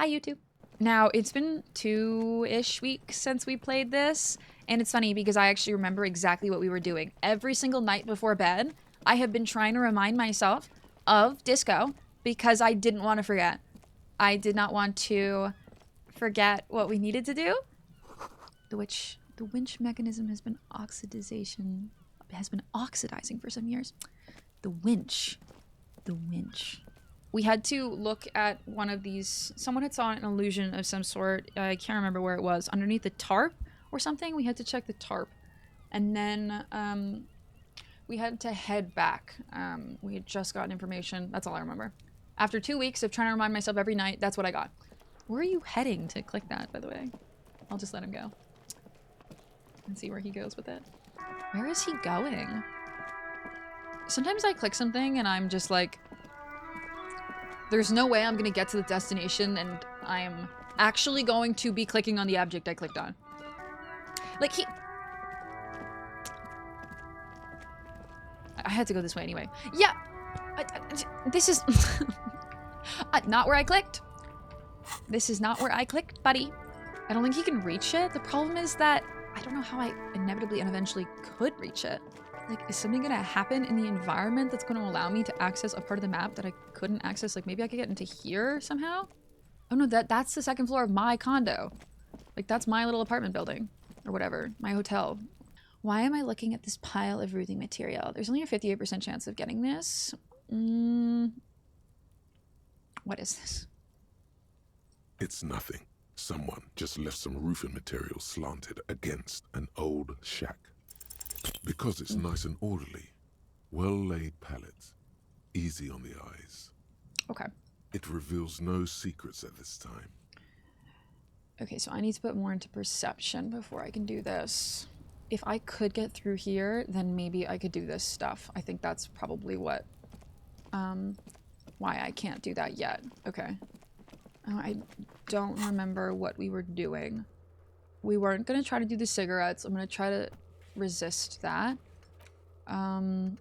Hi, YouTube. Now, it's been 2-ish weeks since we played this, and it's funny because I actually remember exactly what we were doing. Every single night before bed, I have been trying to remind myself of Disco because I didn't want to forget. I did not want to forget what we needed to do. The winch mechanism has been oxidizing for some years. The winch. We had to look at one of these. Someone had saw an illusion of some sort. I can't remember where it was. Underneath the tarp or something. We had to check the tarp. And then we had to head back. We had just gotten information. That's all I remember. After 2 weeks of trying to remind myself every night, that's what I got. Where are you heading to click that, by the way? I'll just let him go. And see where he goes with it. Where is he going? Sometimes I click something and I'm just like, there's no way I'm gonna get to the destination and I am actually going to be clicking on the object I clicked on. Like I had to go this way anyway. Yeah! This is... not where I clicked. This is not where I clicked, buddy. I don't think he can reach it. The problem is that I don't know how I inevitably and eventually could reach it. Like, is something gonna happen in the environment that's gonna allow me to access a part of the map that I couldn't access? Like, maybe I could get into here somehow? Oh no, that's the second floor of my condo. Like, that's my little apartment building. Or whatever. My hotel. Why am I looking at this pile of roofing material? There's only a 58% chance of getting this. What is this? It's nothing. Someone just left some roofing material slanted against an old shack. Because it's nice and orderly. Well-laid pallets. Easy on the eyes. Okay. It reveals no secrets at this time. Okay, so I need to put more into perception before I can do this. If I could get through here, then maybe I could do this stuff. I think that's probably what, why I can't do that yet. Okay. Oh, I don't remember what we were doing. We weren't gonna try to do the cigarettes. I'm gonna try to resist that. The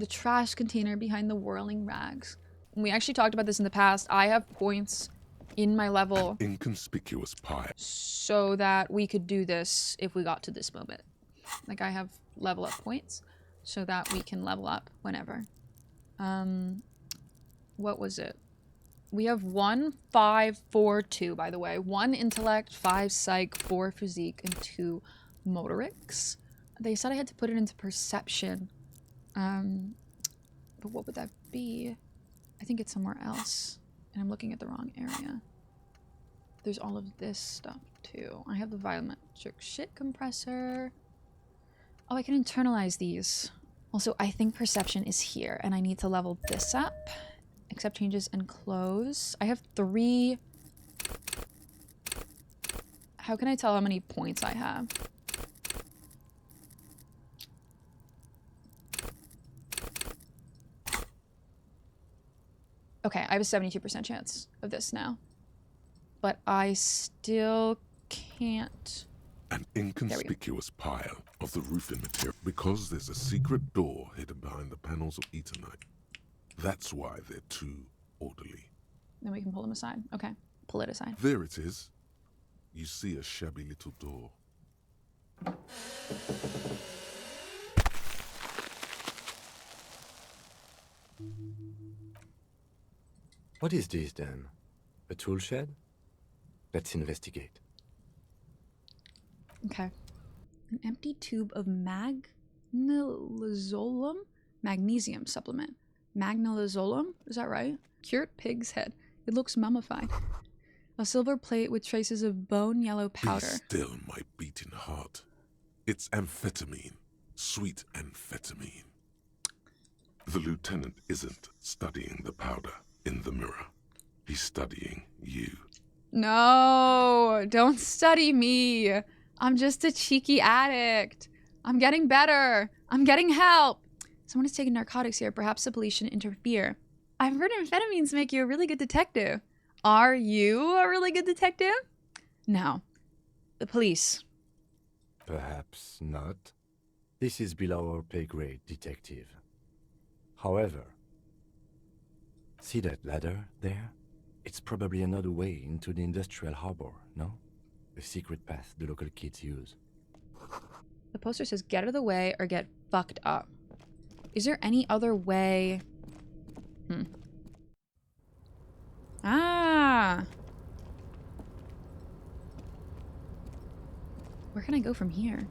trash container behind the whirling rags. We actually talked about this in the past. I have points in my level. An inconspicuous pile. So that we could do this if we got to this moment. Like, I have level up points so that we can level up whenever. What was it? We have 1, 5, 4, 2, by the way. 1 intellect, 5 psych, 4 physique, and 2 motorics. They said I had to put it into perception. But what would that be? I think it's somewhere else. And I'm looking at the wrong area. There's all of this stuff, too. I have the volumetric shit compressor. Oh, I can internalize these. Also, I think perception is here, and I need to level this up. Accept changes and close. I have 3. How can I tell how many points I have? Okay, I have a 72% chance of this now. But I still can't... An inconspicuous pile of the roofing material. Because there's a secret door hidden behind the panels of Eternite. That's why they're too orderly. Then we can pull them aside. Okay, pull it aside. There it is. You see a shabby little door. What is this then? A tool shed? Let's investigate. Okay. An empty tube of magnesium? Magnesium supplement. Magnesium? Is that right? Cured pig's head. It looks mummified. A silver plate with traces of bone yellow powder. Be still, my beating heart. It's amphetamine. Sweet amphetamine. The lieutenant isn't studying the powder in the mirror. He's studying you. No, don't study me. I'm just a cheeky addict. I'm getting better. I'm getting help. Someone is taking narcotics here. Perhaps the police shouldn't interfere. I've heard amphetamines make you a really good detective. Are you a really good detective? No. The police. Perhaps not. This is below our pay grade, detective. However, see that ladder there? It's probably another way into the industrial harbor, no? A secret path the local kids use. The poster says, get out of the way or get fucked up. Is there any other way? Ah! Where can I go from here?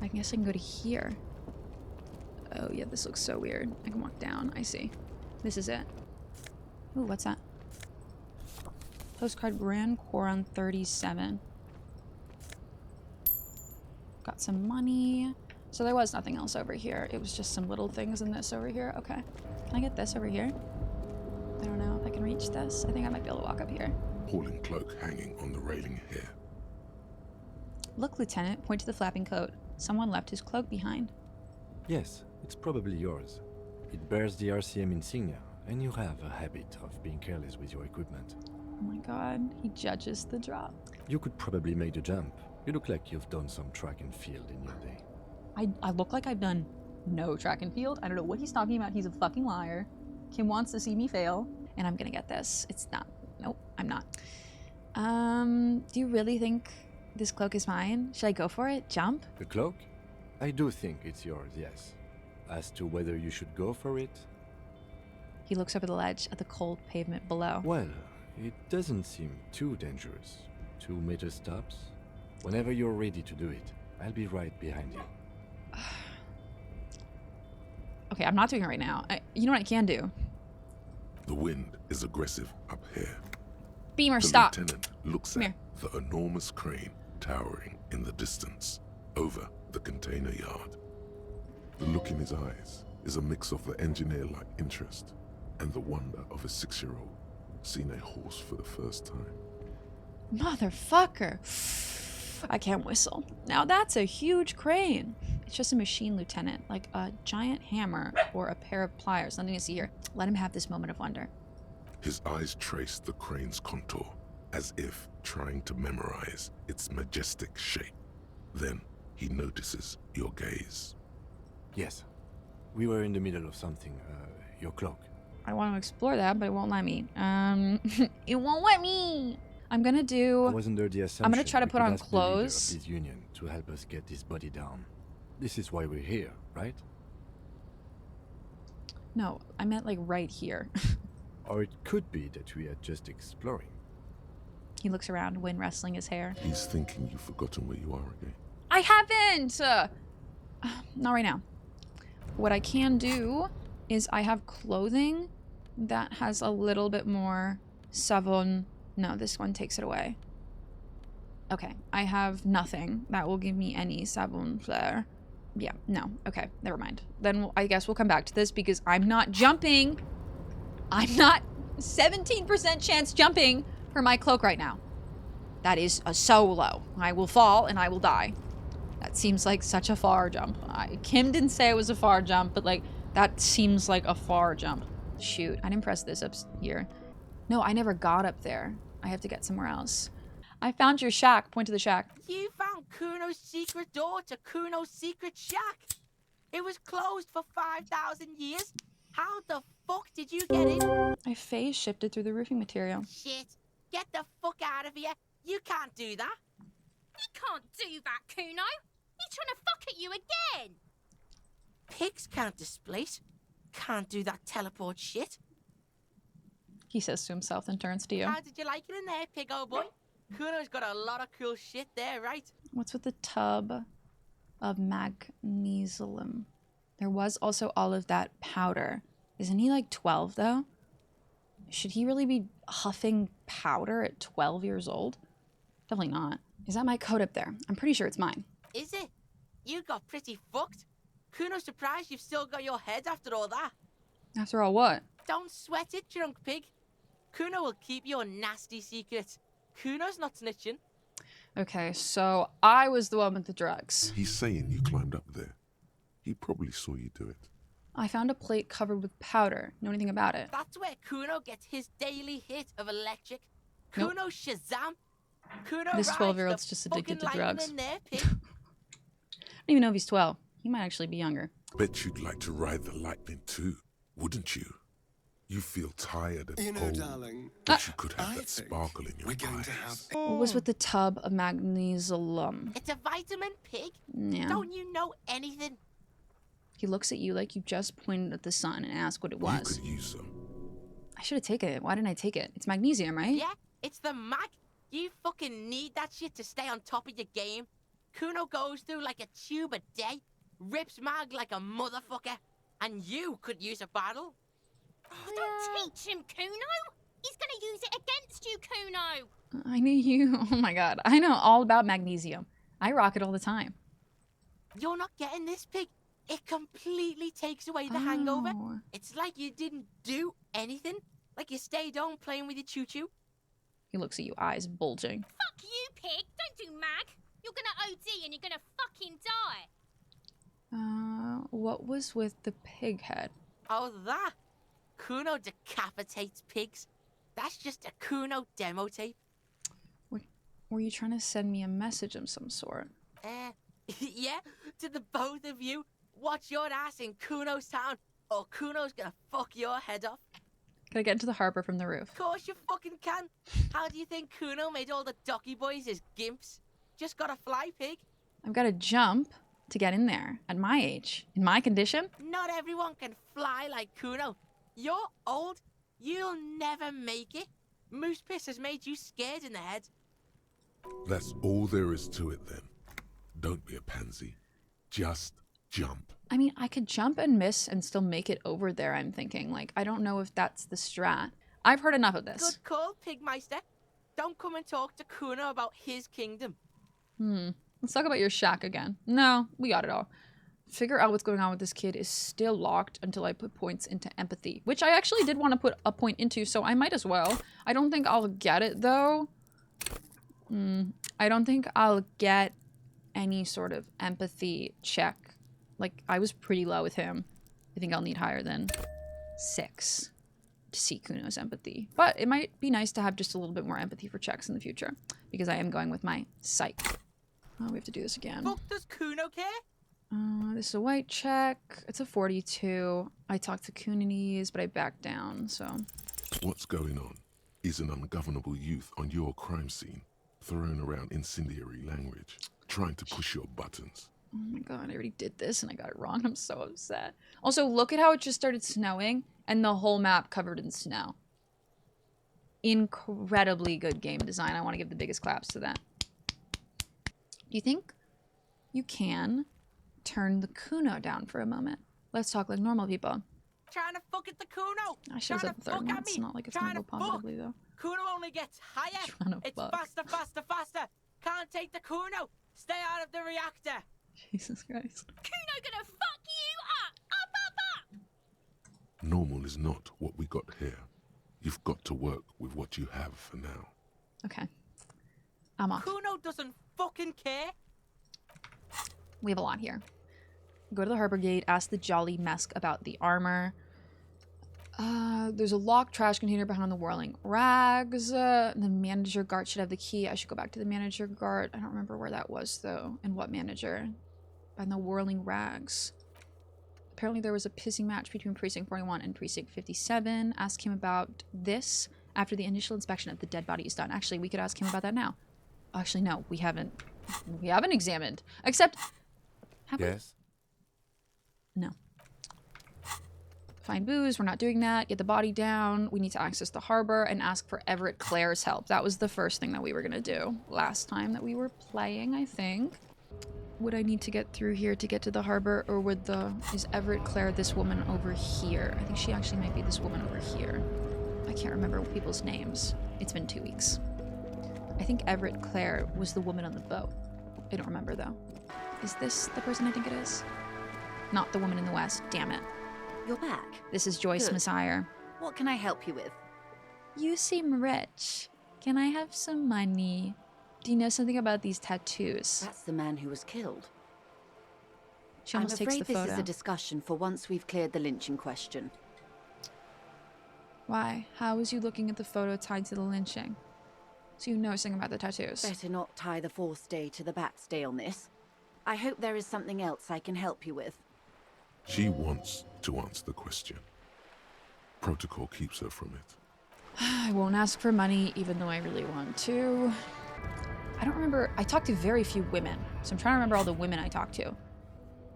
I guess I can go to here. Oh yeah, this looks so weird. I can walk down. I see. This is it. Ooh, what's that? Postcard Grand Coron 37. Got some money. So there was nothing else over here. It was just some little things in this over here. Okay. Can I get this over here? I don't know if I can reach this. I think I might be able to walk up here. Hauling cloak hanging on the railing here. Look, Lieutenant. Point to the flapping coat. Someone left his cloak behind. Yes, it's probably yours. It bears the RCM insignia, and you have a habit of being careless with your equipment. Oh my god. He judges the drop. You could probably make the jump. You look like you've done some track and field in your day. I look like I've done no track and field. I don't know what he's talking about. He's a fucking liar. Kim wants to see me fail. And I'm gonna get this. It's not. Nope, I'm not. Do you really think this cloak is mine? Should I go for it? Jump? The cloak? I do think it's yours, yes. As to whether you should go for it? He looks over the ledge at the cold pavement below. Well, it doesn't seem too dangerous. 2 meter stops. Whenever you're ready to do it, I'll be right behind you. Okay, I'm not doing it right now. You know what I can do? The wind is aggressive up here. Beamer, The stop. lieutenant looks Come at the enormous crane towering in the distance over the container yard. The look in his eyes is a mix of the engineer-like interest and the wonder of a 6-year-old seeing a horse for the first time. Motherfucker. I can't whistle. Now that's a huge crane. It's just a machine, Lieutenant, like a giant hammer or a pair of pliers. Nothing to see here. Let him have this moment of wonder. His eyes trace the crane's contour as if trying to memorize its majestic shape. Then he notices your gaze. Yes. We were in the middle of something. Your cloak. I want to explore that, but it won't let me. It won't let me. I'm gonna do. I was under the assumption I'm gonna try to we put could on ask the leader of clothes. this union to help us get this body down. This is why we're here, right? No, I meant like right here. Or it could be that we are just exploring. He looks around, wind wrestling his hair. He's thinking you've forgotten where you are again. I haven't! Not right now. What I can do is I have clothing that has a little bit more savon. No, this one takes it away. Okay, I have nothing that will give me any savon flair. Yeah, no. Okay, never mind. Then I guess we'll come back to this because I'm not jumping. I'm not 17% chance jumping for my cloak right now. That is so low. I will fall and I will die. That seems like such a far jump. Kim didn't say it was a far jump, but like that seems like a far jump. Shoot, I didn't press this up here. No, I never got up there. I have to get somewhere else. I found your shack. Point to the shack. You found Kuno's secret door to Kuno's secret shack. It was closed for 5,000 years. How the fuck did you get in? My face shifted through the roofing material. Shit. Get the fuck out of here. You can't do that. You can't do that, Kuno. He's trying to fuck at you again. Pigs can't displace. Can't do that teleport shit. He says to himself and turns to you. How did you like it in there, pig old boy? Kuno's got a lot of cool shit there, right? What's with the tub of magnesium? There was also all of that powder. Isn't he like 12 though? Should he really be huffing powder at 12 years old? Definitely not. Is that my coat up there? I'm pretty sure it's mine. Is it? You got pretty fucked. Kuno's surprised you've still got your head after all that. After all, what? Don't sweat it, drunk pig. Kuno will keep your nasty secrets. Kuno's not snitching. Okay, so I was the one with the drugs. He's saying you climbed up there. He probably saw you do it. I found a plate covered with powder. Know anything about it? That's where Kuno gets his daily hit of electric. Nope. Kuno Shazam. Kuno This rides 12-year-old's the just addicted to fucking drugs. lightning in there, pig. I don't even know if he's 12. He might actually be younger. Bet you'd like to ride the lightning too, wouldn't you? You feel tired and You know, old, darling, but you could have I that think sparkle in your we're going eyes. to have What was with the tub of magnesium? It's a vitamin pig. Yeah. Don't you know anything? He looks at you like you just pointed at the sun and asked what it You was. could use some. I should have taken it. Why didn't I take it? It's magnesium, right? Yeah, it's the mag. You fucking need that shit to stay on top of your game. Kuno goes through like a tube a day, rips mag like a motherfucker, and you could use a bottle. Oh, don't teach him, Kuno. He's gonna use it against you, Kuno. I knew you. Oh my god. I know all about magnesium. I rock it all the time. You're not getting this, pig. It completely takes away the hangover. Oh. It's like you didn't do anything. Like you stayed home playing with your choo-choo. He looks at you, eyes bulging. Fuck you, pig. Don't do mag. You're gonna OD and you're gonna fucking die. What was with the pig head? Oh, that? Kuno decapitates pigs. That's just a Kuno demo tape. Were you trying to send me a message of some sort? Yeah, to the both of you. Watch your ass in Kuno's town, or Kuno's gonna fuck your head off. Can I get into the harbor from the roof? Of course you fucking can. How do you think Kuno made all the docky boys his gimps? Just gotta fly, pig. I've got to jump to get in there. At my age, in my condition? Not everyone can fly like Kuno. You're old. You'll never make it. Moose piss has made you scared in the head. That's all there is to it then. Don't be a pansy. Just jump. I mean, I could jump and miss and still make it over there, I'm thinking. Like, I don't know if that's the strat. I've heard enough of this. Good call, Pigmeister. Don't come and talk to Kuno about his kingdom. Let's talk about your shack again. No, we got it all. Figure out what's going on with this kid is still locked until I put points into empathy, which I actually did want to put a point into, so I might as well. I don't think I'll get it, though. I don't think I'll get any sort of empathy check. Like, I was pretty low with him. I think I'll need higher than 6 to see Kuno's empathy. But it might be nice to have just a little bit more empathy for checks in the future, because I am going with my psych. Oh, we have to do this again. Fuck does Kuno care? This is a white check. It's a 42. I talked to Kuninese, but I backed down, so... What's going on? Is an ungovernable youth on your crime scene, throwing around incendiary language, trying to push your buttons. Oh my god, I already did this and I got it wrong. I'm so upset. Also, look at how it just started snowing and the whole map covered in snow. Incredibly good game design. I want to give the biggest claps to that. Do you think you can turn the Kuno down for a moment? Let's talk like normal people. Trying to fuck at the Kuno. I should have said the third one. It's not like it's gonna go positively, though. Kuno only gets higher. Trying to It's fuck. faster, faster, faster. Can't take the Kuno. Stay out of the reactor. Jesus Christ. Kuno gonna fuck you up! Up! Normal is not what we got here. You've got to work with what you have for now. Okay. I'm off. Kuno doesn't fucking care. We have a lot here. Go to the harbor gate, ask the Jolly Mesk about the armor. There's a locked trash container behind the whirling rags. The manager guard should have the key. I should go back to the manager guard. I don't remember where that was, though. And what manager? And the whirling rags. Apparently there was a pissing match between Precinct 41 and Precinct 57. Ask him about this after the initial inspection of the dead body is done. Actually, we could ask him about that now. Actually, no, we haven't examined. Except... Yes? No. Find booze. We're not doing that. Get the body down. We need to access the harbor and ask for Everett Clare's help. That was the first thing that we were going to do last time that we were playing, I think. Would I need to get through here to get to the harbor, or is Everett Clare this woman over here? I think she actually might be this woman over here. I can't remember people's names. It's been 2 weeks. I think Everett Clare was the woman on the boat. I don't remember, though. Is this the person I think it is? Not the woman in the west. Damn it. You're back. This is Joyce Good. Messiah. What can I help you with? You seem rich. Can I have some money? Do you know something about these tattoos? That's the man who was killed. She I'm almost takes afraid the this photo. is a discussion for once we've cleared the lynching question. Why? How was you looking at the photo tied to the lynching? So you know something about the tattoos. Better not tie the fourth day to the backstay on this. I hope there is something else I can help you with. She wants to answer the question. Protocol keeps her from it. I won't ask for money, even though I really want to. I don't remember. I talked to very few women, so I'm trying to remember all the women I talked to.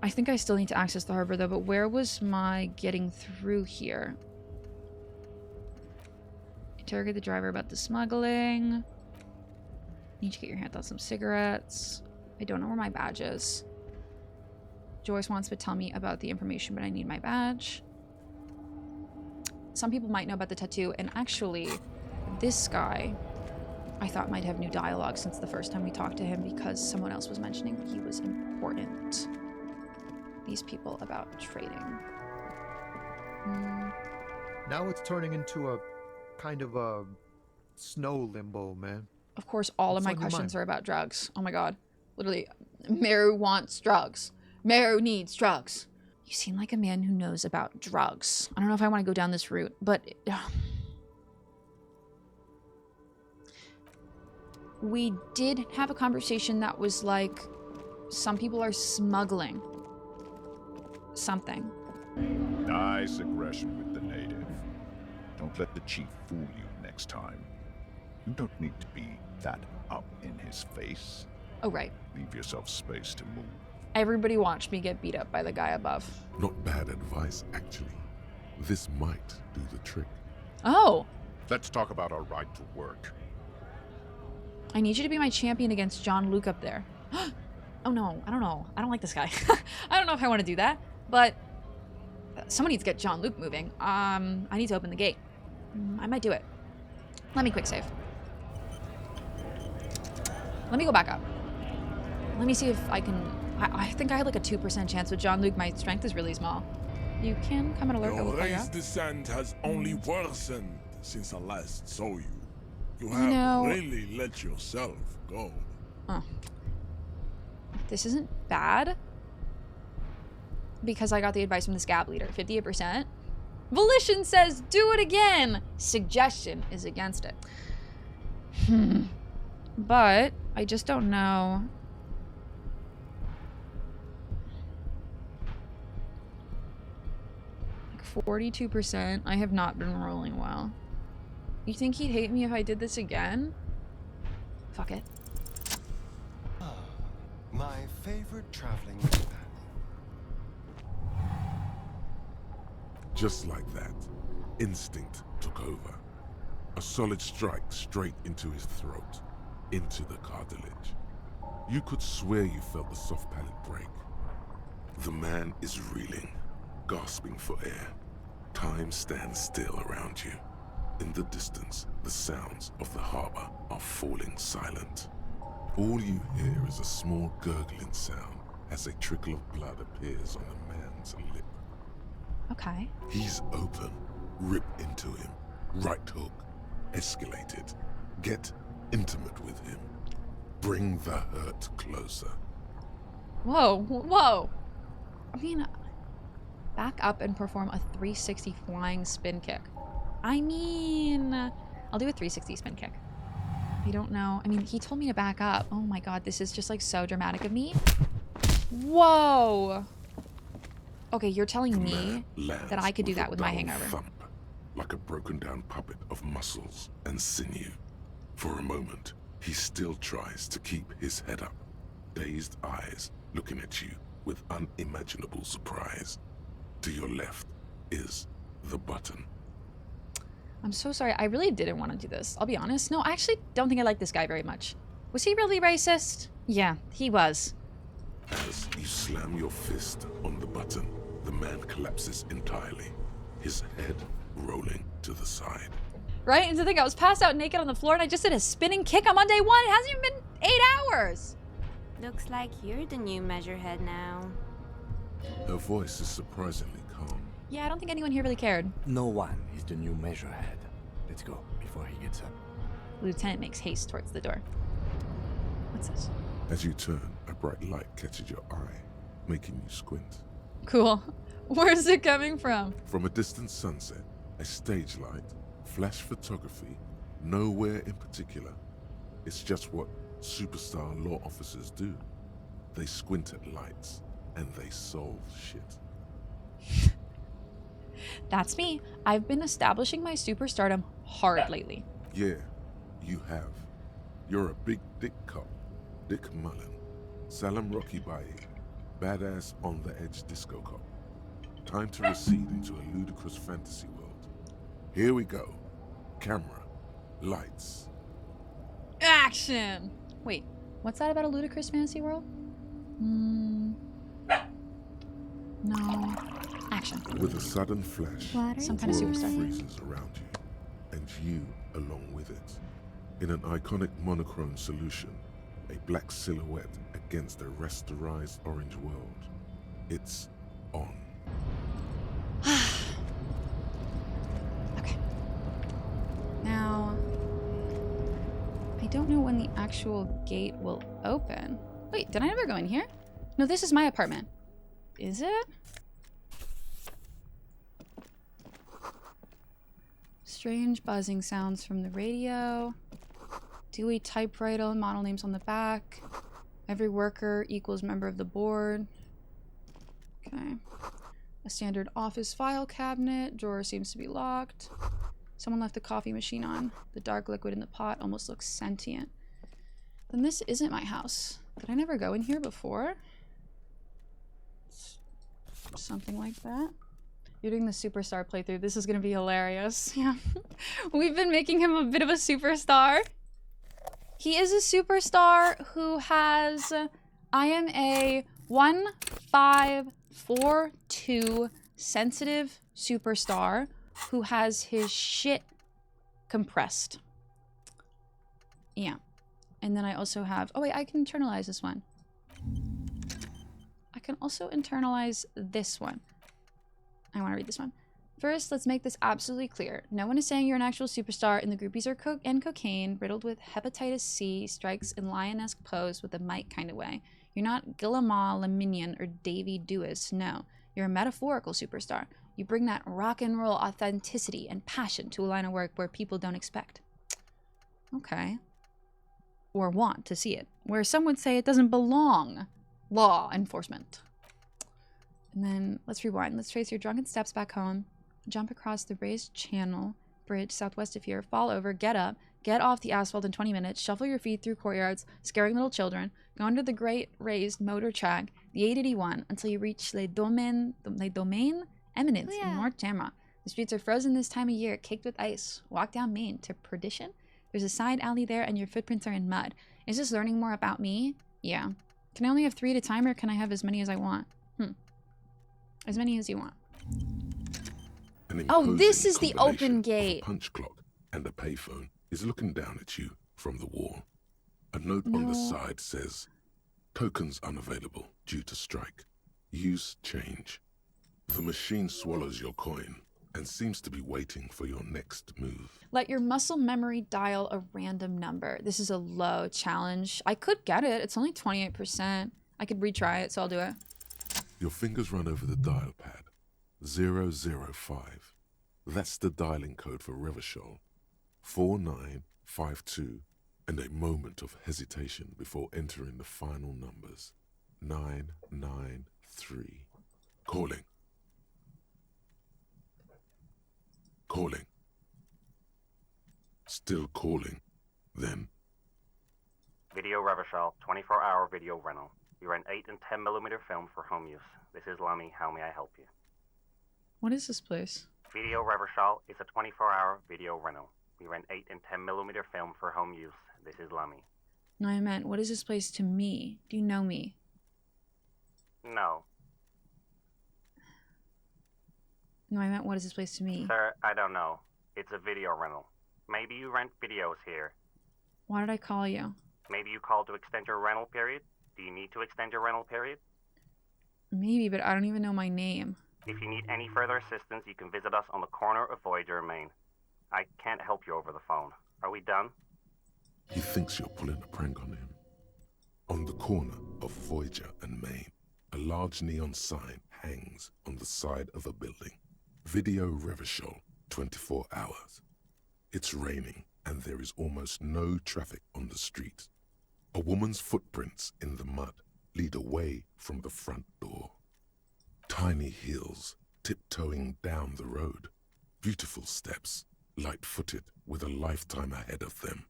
I think I still need to access the harbor, though, but where was my getting through here? Interrogate the driver about the smuggling. Need to get your hands on some cigarettes. I don't know where my badge is. Joyce wants to tell me about the information, but I need my badge. Some people might know about the tattoo, and actually, this guy I thought might have new dialogue since the first time we talked to him because someone else was mentioning he was important. These people about trading. Now it's turning into a kind of a snow limbo, man. Of course, all of my questions are about drugs. Oh my god. Literally, Meru wants drugs. Meru needs drugs. You seem like a man who knows about drugs. I don't know if I want to go down this route, but... we did have a conversation that was like, some people are smuggling something. Nice aggression with the native. Don't let the chief fool you next time. You don't need to be that up in his face. Oh, right. Leave yourself space to move. Everybody watched me get beat up by the guy above. Not bad advice, actually. This might do the trick. Oh! Let's talk about our right to work. I need you to be my champion against John Luke up there. Oh no, I don't know. I don't like this guy. I don't know if I want to do that, but someone needs to get John Luke moving. I need to open the gate. I might do it. Let me quick save. Let me go back up. Let me see if I can... I think I had like a 2% chance with John Luke. My strength is really small. You can come and alert. Your race descent has only worsened since I last saw you. You have really let yourself go. Oh. This isn't bad. Because I got the advice from the scab leader. 58%. Volition says do it again. Suggestion is against it. But I just don't know. Like 42%. I have not been rolling well. You think he'd hate me if I did this again? Fuck it. My favorite traveling companion. Just like that, instinct took over. A solid strike straight into his throat, into the cartilage. You could swear you felt the soft palate break. The man is reeling, gasping for air. Time stands still around you. In the distance, the sounds of the harbor are falling silent. All you hear is a small gurgling sound as a trickle of blood appears on the man's lip. Okay. He's open. Rip into him. Right hook. Escalate it. Get intimate with him. Bring the hurt closer. Whoa, whoa. I mean, back up and perform a 360 flying spin kick. I mean, I'll do a 360 spin kick. I don't know. I mean, he told me to back up. Oh my god, this is just like so dramatic of me. Whoa. Okay, you're telling me that I could do that with my hangover. Thump, like a broken down puppet of muscles and sinew. For a moment, he still tries to keep his head up, dazed eyes looking at you with unimaginable surprise. To your left is the button. I'm so sorry. I really didn't want to do this. I'll be honest. No, I actually don't think I like this guy very much. Was he really racist? Yeah, he was. As you slam your fist on the button, the man collapses entirely, his head rolling to the side. Right? And to think I was passed out naked on the floor and I just did a spinning kick. I'm on day 1. It hasn't even been 8 hours. Looks like you're the new Measurehead now. Her voice is surprisingly calm. Yeah, I don't think anyone here really cared. No one is the new Measurehead. Let's go before he gets up. The lieutenant makes haste towards the door. What's this? As you turn, a bright light catches your eye, making you squint. Cool. Where's it coming from? From a distant sunset, a stage light, flash photography, nowhere in particular. It's just what superstar law officers do. They squint at lights, and they solve shit. That's me. I've been establishing my superstardom hard lately. Yeah, you have. You're a big dick cop. Dick Mullen. Salam Rocky Baye. Badass on the edge disco cop. Time to recede into a ludicrous fantasy world. Here we go. Camera. Lights. Action! Wait, what's that about a ludicrous fantasy world? No. Action. With a sudden flash, Some the kind of world superstar. freezes around you, and you along with it. In an iconic monochrome solution, a black silhouette against a rasterized orange world. It's on. Okay. Now, I don't know when the actual gate will open. Wait, did I ever go in here? No, this is my apartment. Is it? Strange buzzing sounds from the radio. Dewey typewriter, model names on the back. Every worker equals member of the board. Okay. A standard office file cabinet. Drawer seems to be locked. Someone left the coffee machine on. The dark liquid in the pot almost looks sentient. Then this isn't my house. Did I never go in here before? Something like that. You're doing the superstar playthrough. This is gonna be hilarious. Yeah. We've been making him a bit of a superstar. He is a superstar who has... I am a 1542 sensitive superstar who has his shit compressed. Yeah. And then I also have... Oh wait, I can internalize this one. I can also internalize this one. I want to read this one. First, let's make this absolutely clear. No one is saying you're an actual superstar, and the groupies are cocaine, riddled with hepatitis C, strikes in lion-esque pose with a mic kind of way. You're not Guillemot Leminion or Davy Dewis, no. You're a metaphorical superstar. You bring that rock and roll authenticity and passion to a line of work where people don't expect. Okay. Or want to see it. Where some would say it doesn't belong. Law enforcement. And then let's rewind. Let's trace your drunken steps back home. Jump across the raised channel bridge southwest of here. Fall over. Get up. Get off the asphalt in 20 minutes. Shuffle your feet through courtyards, scaring little children. Go under the great raised motor track, the 881, until you reach Les Domaines Eminence in North Tamra. The streets are frozen this time of year, caked with ice. Walk down Main to Perdition. There's a side alley there, and your footprints are in mud. Is this learning more about me? Yeah. Can I only have 3 at a time, or can I have as many as I want? As many as you want. Oh, this is the open gate. A punch clock and a payphone is looking down at you from the wall. A note on the side says, tokens unavailable due to strike. Use change. The machine swallows your coin and seems to be waiting for your next move. Let your muscle memory dial a random number. This is a low challenge. I could get it. It's only 28%. I could retry it, so I'll do it. Your fingers run over the dial pad. 005. That's the dialing code for Revachol. 4952. And a moment of hesitation before entering the final numbers. 993. Calling. Calling. Still calling. Then. Video Revachol, 24-hour video rental. We rent 8 and 10mm film for home use. This is Lummy. How may I help you? What is this place? Video Revachol is a 24-hour video rental. We rent 8 and 10mm film for home use. This is Lummy. No, I meant, what is this place to me? Do you know me? No. No, I meant, what is this place to me? Sir, I don't know. It's a video rental. Maybe you rent videos here. Why did I call you? Maybe you called to extend your rental period? Do you need to extend your rental period? Maybe, but I don't even know my name. If you need any further assistance, you can visit us on the corner of Voyager and Main. I can't help you over the phone. Are we done? He thinks you're pulling a prank on him. On the corner of Voyager and Main, a large neon sign hangs on the side of a building. Video Revachol, 24 hours. It's raining and there is almost no traffic on the street. A woman's footprints in the mud lead away from the front door. Tiny heels tiptoeing down the road. Beautiful steps, light-footed with a lifetime ahead of them.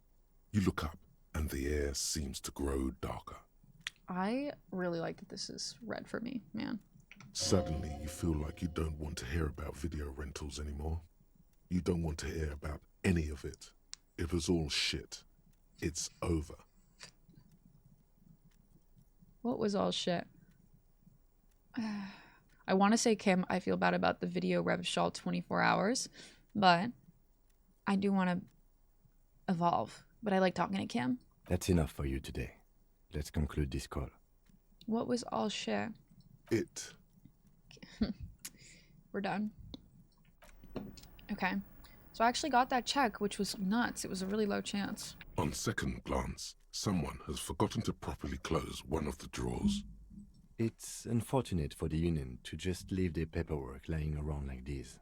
You look up, and the air seems to grow darker. I really like that this is red for me, man. Suddenly, you feel like you don't want to hear about video rentals anymore. You don't want to hear about any of it. It was all shit. It's over. What was all shit? I want to say, Kim, I feel bad about the video Revachol 24 hours, but I do want to evolve. But I like talking to Kim. That's enough for you today. Let's conclude this call. What was all shit? It. We're done. Okay. So I actually got that check, which was nuts. It was a really low chance. On second glance, someone has forgotten to properly close one of the drawers. It's unfortunate for the Union to just leave their paperwork lying around like this.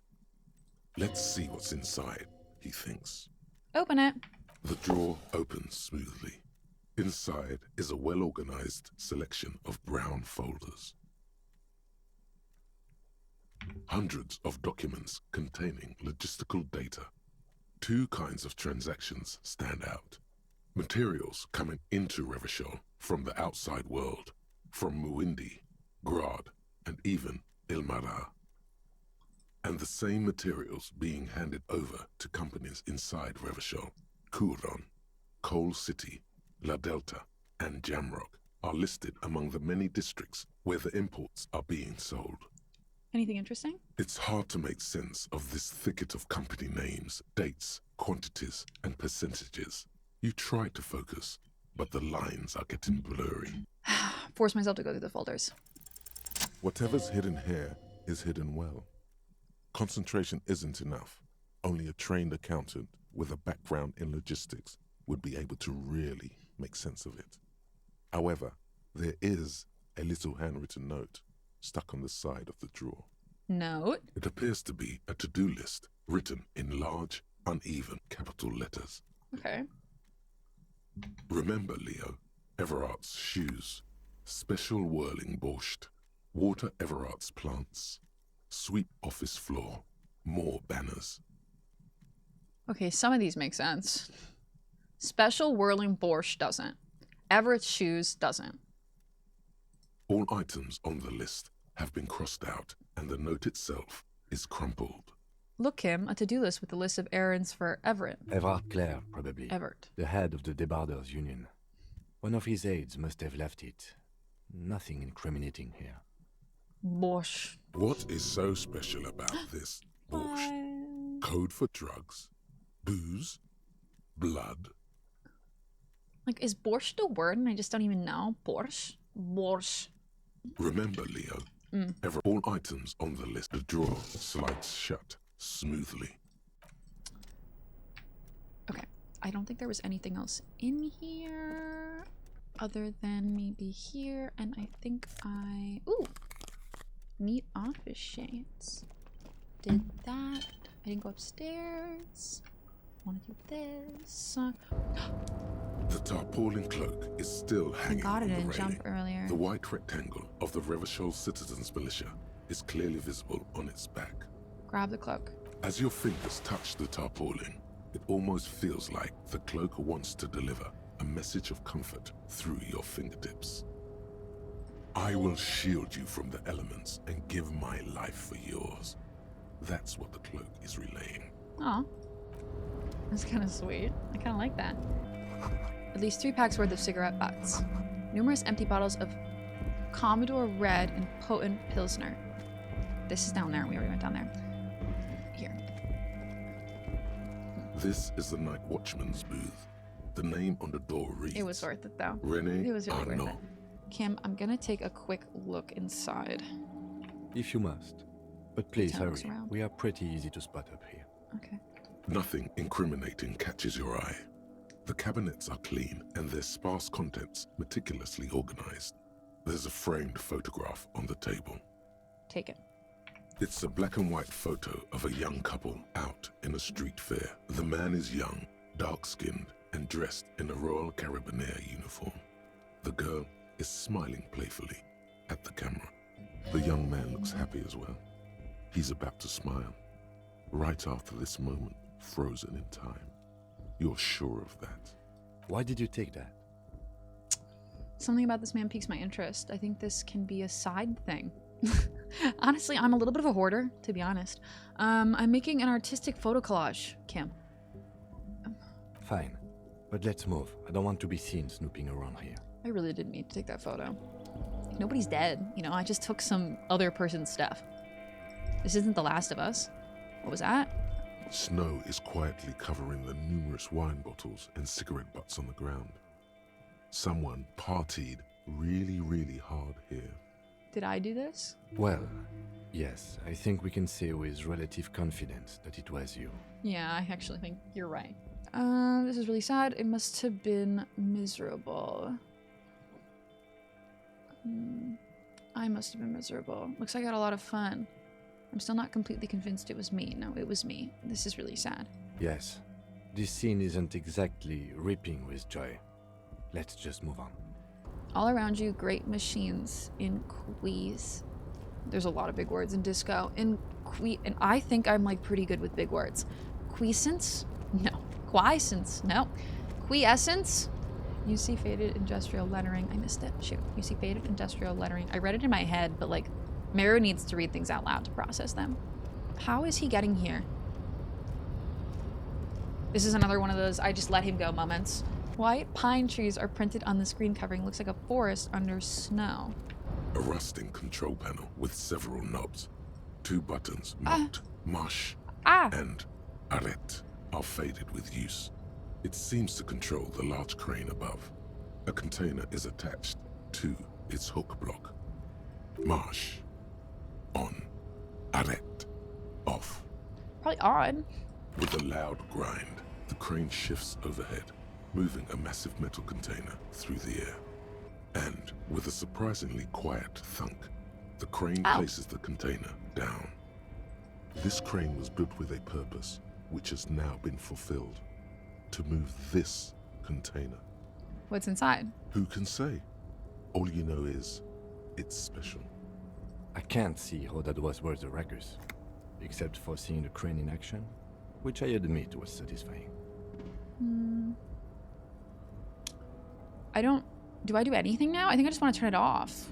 Let's see what's inside, he thinks. Open it. The drawer opens smoothly. Inside is a well-organized selection of brown folders. Hundreds of documents containing logistical data. Two kinds of transactions stand out. Materials coming into Revachol from the outside world, from Muindi, Grad, and even Ilmara. And the same materials being handed over to companies inside Revachol. Kuron, Coal City, La Delta, and Jamrock are listed among the many districts where the imports are being sold. Anything interesting? It's hard to make sense of this thicket of company names, dates, quantities, and percentages. You try to focus, but the lines are getting blurry. Force myself to go through the folders. Whatever's hidden here is hidden well. Concentration isn't enough. Only a trained accountant with a background in logistics would be able to really make sense of it. However, there is a little handwritten note stuck on the side of the drawer. Note? It appears to be a to-do list written in large, uneven capital letters. Okay. Remember, Leo, Evrart's shoes, special whirling borscht, water Evrart's plants, sweep office floor, more banners. Okay, some of these make sense. Special whirling borscht doesn't. Everett's shoes doesn't. All items on the list have been crossed out, and the note itself is crumpled. Look, Kim, a to-do list with a list of errands for Evrart. Evrart Clare, probably. Evrart. The head of the Debarders Union. One of his aides must have left it. Nothing incriminating here. Borscht. What is so special about this borscht? Code for drugs? Booze? Blood? Like, is borscht a word and I just don't even know? Borscht? Borscht. Remember, Leo, all items on the list, the drawer slides shut smoothly. Okay, I don't think there was anything else in here other than maybe here, and I think ooh, neat office shades. Did that. I didn't go upstairs. Want to do this. The tarpaulin cloak is still hanging God, on I the didn't jump railing. earlier. The white rectangle of the Revachol Citizens Militia is clearly visible on its back. Grab the cloak. As your fingers touch the tarpaulin, it almost feels like the cloak wants to deliver a message of comfort through your fingertips. I will shield you from the elements and give my life for yours. That's what the cloak is relaying. Aw. That's kind of sweet. I kind of like that. At least 3 packs worth of cigarette butts. Numerous empty bottles of Commodore Red and potent Pilsner. This is down there. We already went down there. Here. This is the night watchman's booth. The name on the door reads... It was worth it, though. René It was really worth Arnaud. it. Kim, I'm gonna take a quick look inside. If you must. But please Turn us hurry. around. We are pretty easy to spot up here. Okay. Nothing incriminating catches your eye. The cabinets are clean and their sparse contents meticulously organized. There's a framed photograph on the table. Take it. It's a black and white photo of a young couple out in a street fair. The man is young, dark-skinned, and dressed in a Royal Carabinieri uniform. The girl is smiling playfully at the camera. The young man looks happy as well. He's about to smile. Right after this moment, frozen in time. You're sure of that? Why did you take that? Something about this man piques my interest. I think this can be a side thing. Honestly, I'm a little bit of a hoarder, to be honest. I'm making an artistic photo collage, Kim. Fine, but let's move. I don't want to be seen snooping around here. I really didn't need to take that photo. Nobody's dead, you know, I just took some other person's stuff. This isn't The Last of Us. What was that? Snow is quietly covering the numerous wine bottles and cigarette butts on the ground. Someone partied really, really hard here. Did I do this? Well, yes, I think we can say with relative confidence that it was you. Yeah, I actually think you're right. This is really sad. It must have been miserable. I must have been miserable. Looks like I had a lot of fun. I'm still not completely convinced it was me. No, it was me. This is really sad. Yes, this scene isn't exactly ripping with joy. Let's just move on. All around you, great machines in quiz. There's a lot of big words in disco. And I think I'm like pretty good with big words. Quiescence? No. Quiescence? No. Quiescence? You see faded industrial lettering. I missed it. Shoot. You see faded industrial lettering. I read it in my head, but like, Meru needs to read things out loud to process them. How is he getting here? This is another one of those I just let him go moments. White pine trees are printed on the screen covering. Looks like a forest under snow. A rusting control panel with several knobs. 2 buttons marked Marsh and Arrête are faded with use. It seems to control the large crane above. A container is attached to its hook block. Marsh. On. Arrête. Off. Probably odd. With a loud grind, the crane shifts overhead, moving a massive metal container through the air. And with a surprisingly quiet thunk, the crane places the container down. This crane was built with a purpose, which has now been fulfilled. To move this container. What's inside? Who can say? All you know is, it's special. I can't see how that was worth the ruckus, except for seeing the crane in action, which I admit was satisfying. Do I do anything now? I think I just want to turn it off.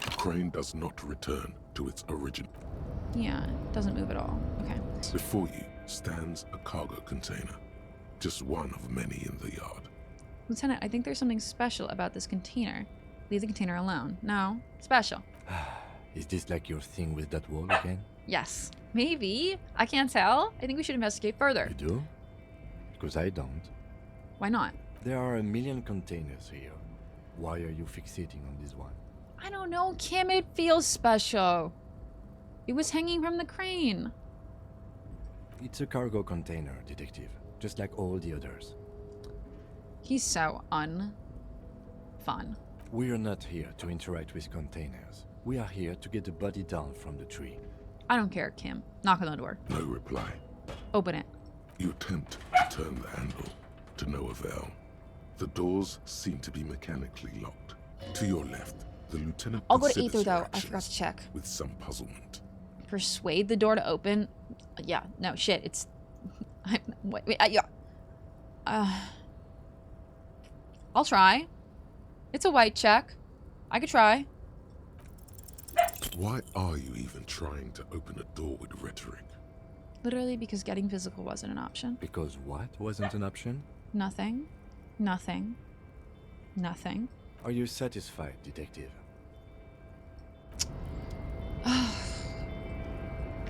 The crane does not return to its original. Yeah, it doesn't move at all. Okay. Before you stands a cargo container, just one of many in the yard. Lieutenant, I think there's something special about this container. Leave the container alone. No, special. Is this like your thing with that wall again? Yes. Maybe. I can't tell. I think we should investigate further. You do? Because I don't. Why not? There are a million containers here. Why are you fixating on this one? I don't know, Kim. It feels special. It was hanging from the crane. It's a cargo container, detective. Just like all the others. He's so unfun. We're not here to interact with containers. We are here to get the body down from the tree. I don't care, Kim. Knock on the door. No reply. Open it. You attempt to turn the handle, to no avail. The doors seem to be mechanically locked. To your left, the lieutenant I'll go to considers Ether, your though. I forgot to check. With some puzzlement. Persuade the door to open? Yeah, no, shit. It's... I'll try. It's a white check. I could try. Why are you even trying to open a door with rhetoric? Literally because getting physical wasn't an option. Because what wasn't an option? Nothing. Nothing. Nothing. Are you satisfied, detective?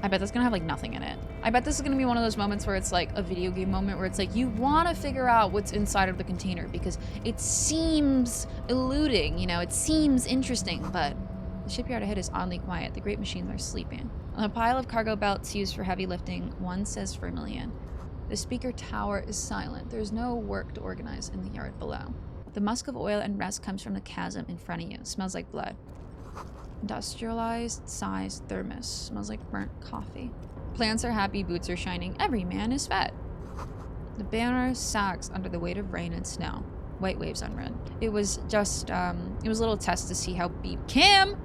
I bet that's gonna have like nothing in it. I bet this is gonna be one of those moments where it's like a video game moment where it's like you want to figure out what's inside of the container because it seems eluding, you know, it seems interesting, but the shipyard ahead is oddly quiet. The great machines are sleeping. On a pile of cargo belts used for heavy lifting, one says vermilion. The speaker tower is silent. There's no work to organize in the yard below. The musk of oil and rest comes from the chasm in front of you. It smells like blood. Industrialized sized thermos. Smells like burnt coffee. Plants are happy, boots are shining. Every man is fed. The banner sags under the weight of rain and snow. White waves unread. It was just, it was a little test to see how Kim!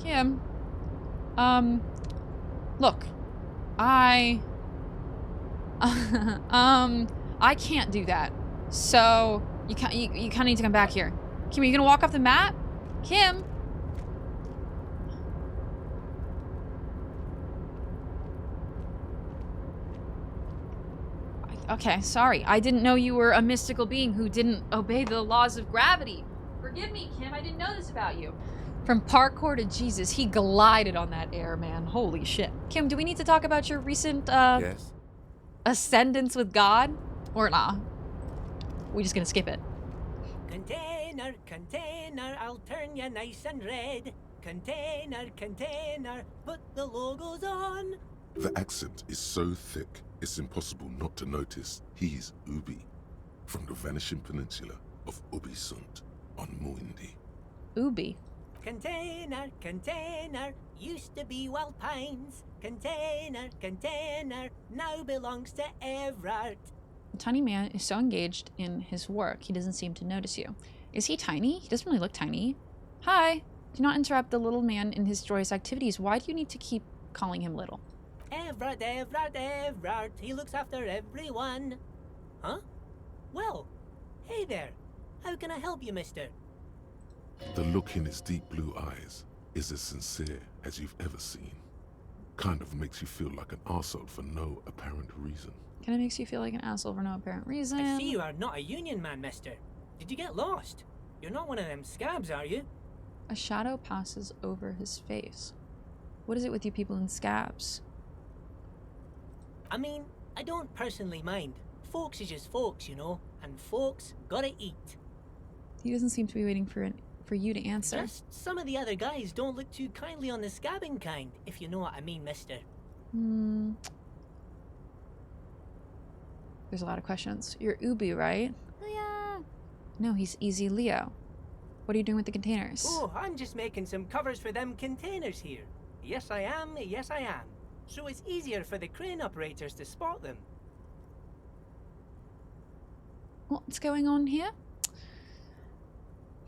Kim. Look. I can't do that. So, you kind of need to come back here. Kim, are you gonna walk off the map? Kim? Okay, sorry. I didn't know you were a mystical being who didn't obey the laws of gravity. Forgive me, Kim. I didn't know this about you. From parkour to Jesus, he glided on that air, man. Holy shit. Kim, do we need to talk about your recent, Yes? ascendance with God? Or nah? We just gonna skip it. Container, container, I'll turn you nice and red. Container, container, put the logos on. The accent is so thick, it's impossible not to notice he's Ubi, from the vanishing peninsula of Ubisunt on Muindi. Ubi? Container, container, used to be Wild Pines. Container, container, now belongs to Evrart. The tiny man is so engaged in his work, he doesn't seem to notice you. Is he tiny? He doesn't really look tiny. Hi. Do not interrupt the little man in his joyous activities. Why do you need to keep calling him little? Evrart, Evrart, Evrart, he looks after everyone. Huh? Well, hey there. How can I help you, mister? The look in his deep blue eyes is as sincere as you've ever seen. Kind of makes you feel like an arsehole for no apparent reason. Kind of makes you feel like an asshole for no apparent reason. I see you are not a union man, mister. Did you get lost? You're not one of them scabs, are you? A shadow passes over his face. What is it with you people in scabs? I mean, I don't personally mind. Folks is just folks, you know, and folks gotta eat. He doesn't seem to be waiting for you to answer. Just some of the other guys don't look too kindly on the scabbing kind, if you know what I mean, mister. There's a lot of questions. You're Ubi, right? Leah. No, he's Easy Leo. What are you doing with the containers? Oh, I'm just making some covers for them containers here. Yes, I am. Yes, I am. So it's easier for the crane operators to spot them. What's going on here?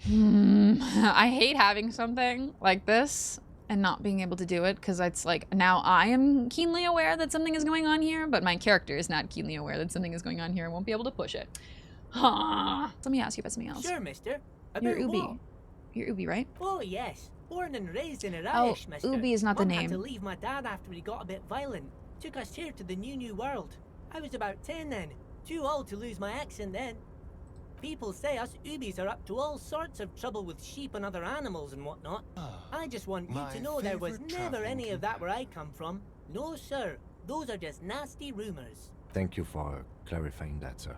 I hate having something like this and not being able to do it, because it's like, now I am keenly aware that something is going on here, but my character is not keenly aware that something is going on here and won't be able to push it. Let me ask you about something else. Sure, mister. You're About Ubi. what? You're Ubi, right? Oh, yes. Born and raised in Irish, mister. Ubi is not the Mum had name. to leave my dad after he got a bit violent. Took us here to the new world. I was about 10 then. Too old to lose my accent then. People say us Ubis are up to all sorts of trouble with sheep and other animals and whatnot. I just want you to know there was never any of that where I come from. No, sir. Those are just nasty rumors. Thank you for clarifying that, sir.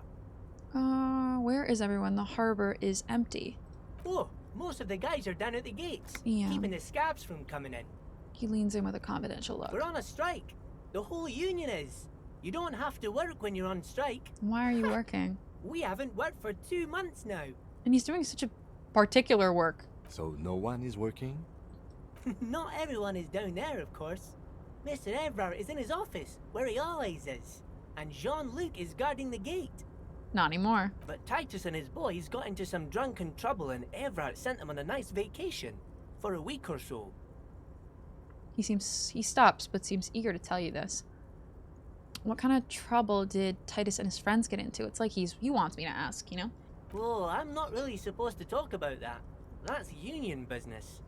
Where is everyone? The harbor is empty. Oh, most of the guys are down at the gates, Yeah. keeping the scabs from coming in. He leans in with a confidential look. We're on a strike. The whole union is. You don't have to work when you're on strike. Why are you working? We haven't worked for 2 months now. And he's doing such a particular work. So no one is working? Not everyone is down there, of course. Mr. Evrart is in his office, where he always is. And Jean-Luc is guarding the gate. Not anymore. But Titus and his boys got into some drunken trouble and Evrart sent them on a nice vacation. For a week or so. He stops, but seems eager to tell you this. What kind of trouble did Titus and his friends get into? It's like he wants me to ask, you know? Oh, I'm not really supposed to talk about that. That's union business.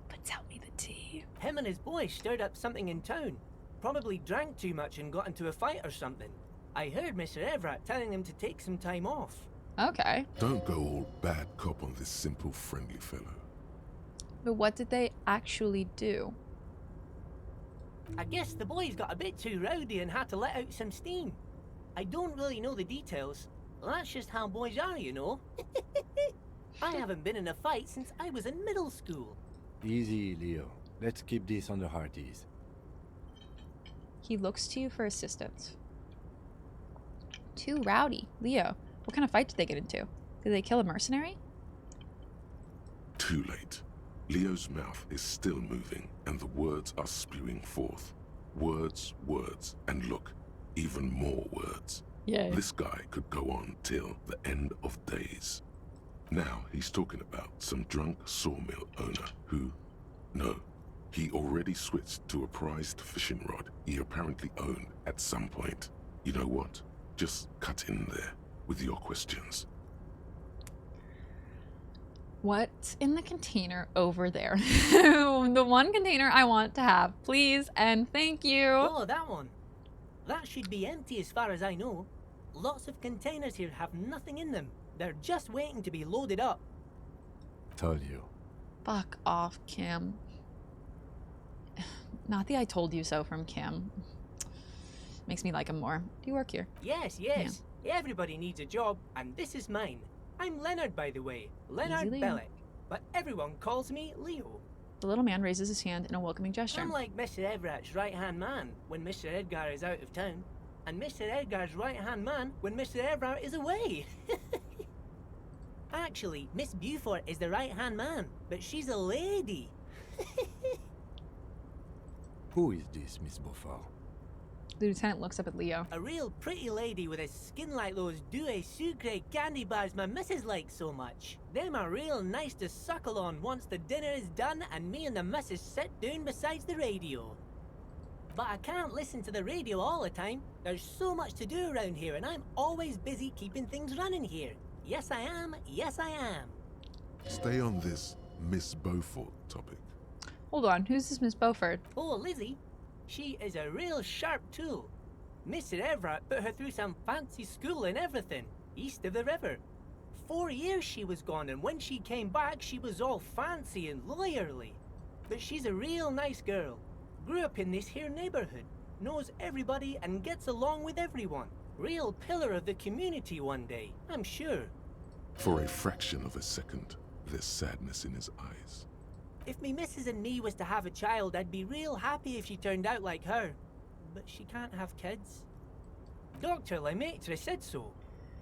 But tell me the tea. Him and his boys stirred up something in town. Probably drank too much and got into a fight or something. I heard Mr. Evrart telling them to take some time off. Okay. Don't go all bad cop on this simple, friendly fellow. But what did they actually do? I guess the boys got a bit too rowdy and had to let out some steam. I don't really know the details. That's just how boys are, you know. I haven't been in a fight since I was in middle school. Easy, Leo. Let's keep this under hearties. He looks to you for assistance. Too rowdy. Leo, what kind of fight did they get into? Did they kill a mercenary? Too late. Leo's mouth is still moving, and the words are spewing forth. Words, words, and look, even more words. Yay. This guy could go on till the end of days. Now he's talking about some drunk sawmill owner who, No. He already switched to a prized fishing rod he apparently owned at some point. You know what? Just cut in there with your questions. What's in the container over there? The one container I want to have, please and thank you. Oh, that one. That should be empty as far as I know. Lots of containers here have nothing in them. They're just waiting to be loaded up. Told you. Fuck off, Kim. Not the I told you so from Kim. Makes me like him more. Do you work here? Yes, yes. Yeah. Everybody needs a job, and this is mine. I'm Leonard, by the way. Leonard Bellick. But everyone calls me Leo. The little man raises his hand in a welcoming gesture. I'm like Mr. Evrat's right-hand man when Mr. Edgar is out of town, and Mr. Edgar's right-hand man when Mr. Evrart is away. Actually, Miss Beaufort is the right-hand man, but she's a lady. Who is this, Miss Beaufort? The lieutenant looks up at Leo. A real pretty lady with a skin like those Douai Sucre candy bars my missus likes so much. Them are real nice to suckle on once the dinner is done and me and the missus sit down beside the radio. But I can't listen to the radio all the time. There's so much to do around here and I'm always busy keeping things running here. Yes I am, yes I am. Stay on this Miss Beaufort topic. Hold on, who's this Miss Beaufort? Oh, Lizzie. She is a real sharp tool. Mr. Evrart put her through some fancy school and everything, east of the river. 4 years she was gone, and when she came back, she was all fancy and lawyerly. But she's a real nice girl. Grew up in this here neighborhood, knows everybody and gets along with everyone. Real pillar of the community one day, I'm sure. For a fraction of a second, there's sadness in his eyes. If me missus and me was to have a child, I'd be real happy if she turned out like her. But she can't have kids. Dr. Lemaitre said so,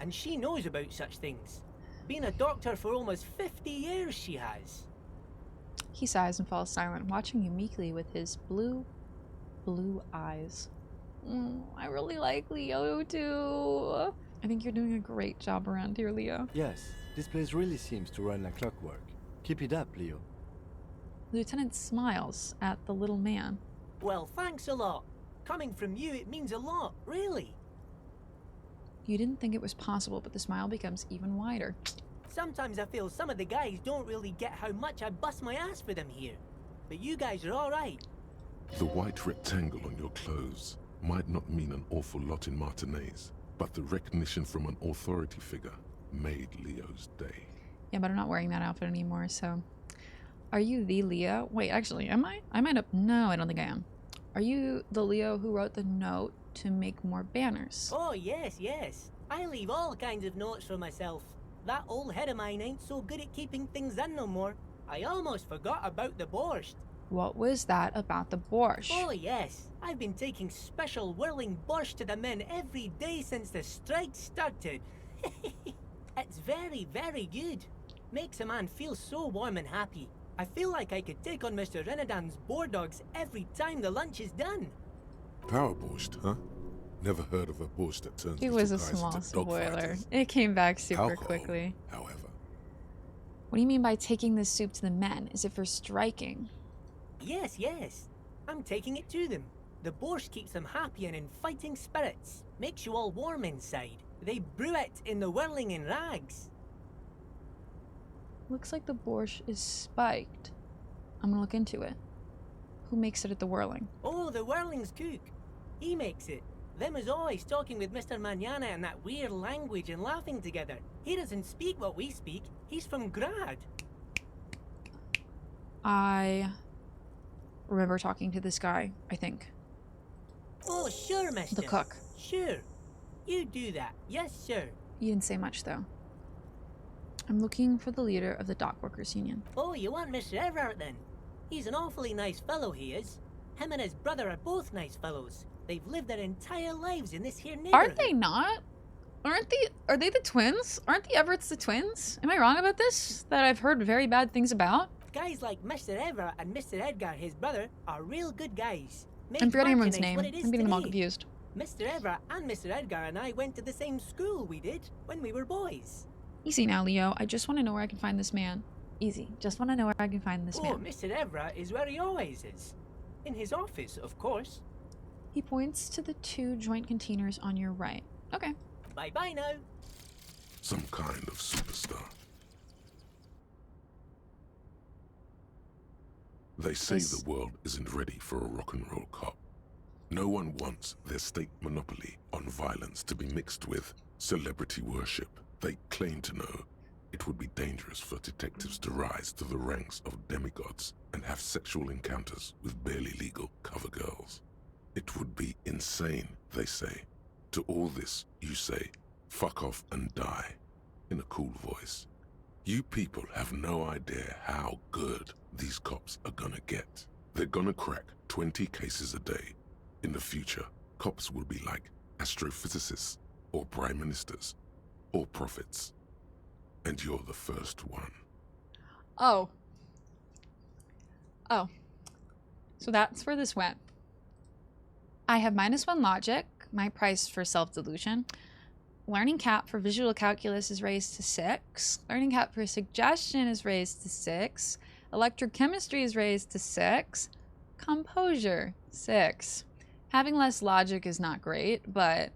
and she knows about such things. Been a doctor for almost 50 years she has. He sighs and falls silent, watching you meekly with his blue eyes. I really like Leo too. I think you're doing a great job around here, Leo. Yes, this place really seems to run like clockwork. Keep it up, Leo. The lieutenant smiles at the little man. Well, thanks a lot. Coming from you, it means a lot, really. You didn't think it was possible, but the smile becomes even wider. Sometimes I feel some of the guys don't really get how much I bust my ass for them here. But you guys are all right. The white rectangle on your clothes might not mean an awful lot in Martinez, but the recognition from an authority figure made Leo's day. Yeah, but I'm not wearing that outfit anymore, so... Are you the Leo? Wait, actually, am I? I might have... No, I don't think I am. Are you the Leo who wrote the note to make more banners? Oh, yes, yes. I leave all kinds of notes for myself. That old head of mine ain't so good at keeping things in no more. I almost forgot about the borscht. What was that about the borscht? Oh, yes. I've been taking special whirling borscht to the men every day since the strike started. It's very, very good. Makes a man feel so warm and happy. I feel like I could take on Mr. Renadan's boar dogs every time the lunch is done. Power borscht, huh? Never heard of a borscht that turns It was a small spoiler. It came back super quickly. However. What do you mean by taking this soup to the men? Is it for striking? Yes, yes. I'm taking it to them. The borscht keeps them happy and in fighting spirits. Makes you all warm inside. They brew it in the whirling in rags. Looks like the borscht is spiked. I'm gonna look into it. Who makes it at the whirling? Oh, the whirling's cook. He makes it. Them is always talking with Mr. Manana in that weird language and laughing together. He doesn't speak what we speak. He's from Grad. I remember talking to this guy, I think. Oh, sure, mister. The cook. Sure. You do that. Yes, sir. You didn't say much, though. I'm looking for the leader of the dock workers union. Oh, you want Mr. Evrart then? He's an awfully nice fellow, he is. Him and his brother are both nice fellows. They've lived their entire lives in this here neighborhood. Aren't they not? Are they the twins? Aren't the Everetts the twins? Am I wrong about this? That I've heard very bad things about? Guys like Mr. Evrart and Mr. Edgar, his brother, are real good guys. I'm forgetting everyone's name. I'm getting them all confused. Mr. Evrart and Mr. Edgar and I went to the same school we did when we were boys. Easy now, Leo. I just want to know where I can find this man. Easy. Just want to know where I can find this Oh, man. Mr. Evrart is where he always is. In his office, of course. He points to the 2 joint containers on your right. Okay. Bye-bye now. Some kind of superstar. They say the world isn't ready for a rock and roll cop. No one wants their state monopoly on violence to be mixed with celebrity worship. They claim to know it would be dangerous for detectives to rise to the ranks of demigods and have sexual encounters with barely legal cover girls. It would be insane, they say. To all this, you say, fuck off and die, in a cool voice. You people have no idea how good these cops are gonna get. They're gonna crack 20 cases a day. In the future, cops will be like astrophysicists, or prime ministers, or prophets. And you're the first one. Oh. Oh. So that's where this went. I have -1 logic, my price for self-delusion. Learning cap for visual calculus is raised to 6. Learning cap for suggestion is raised to 6. Electrochemistry is raised to 6. Composure, 6. Having less logic is not great, but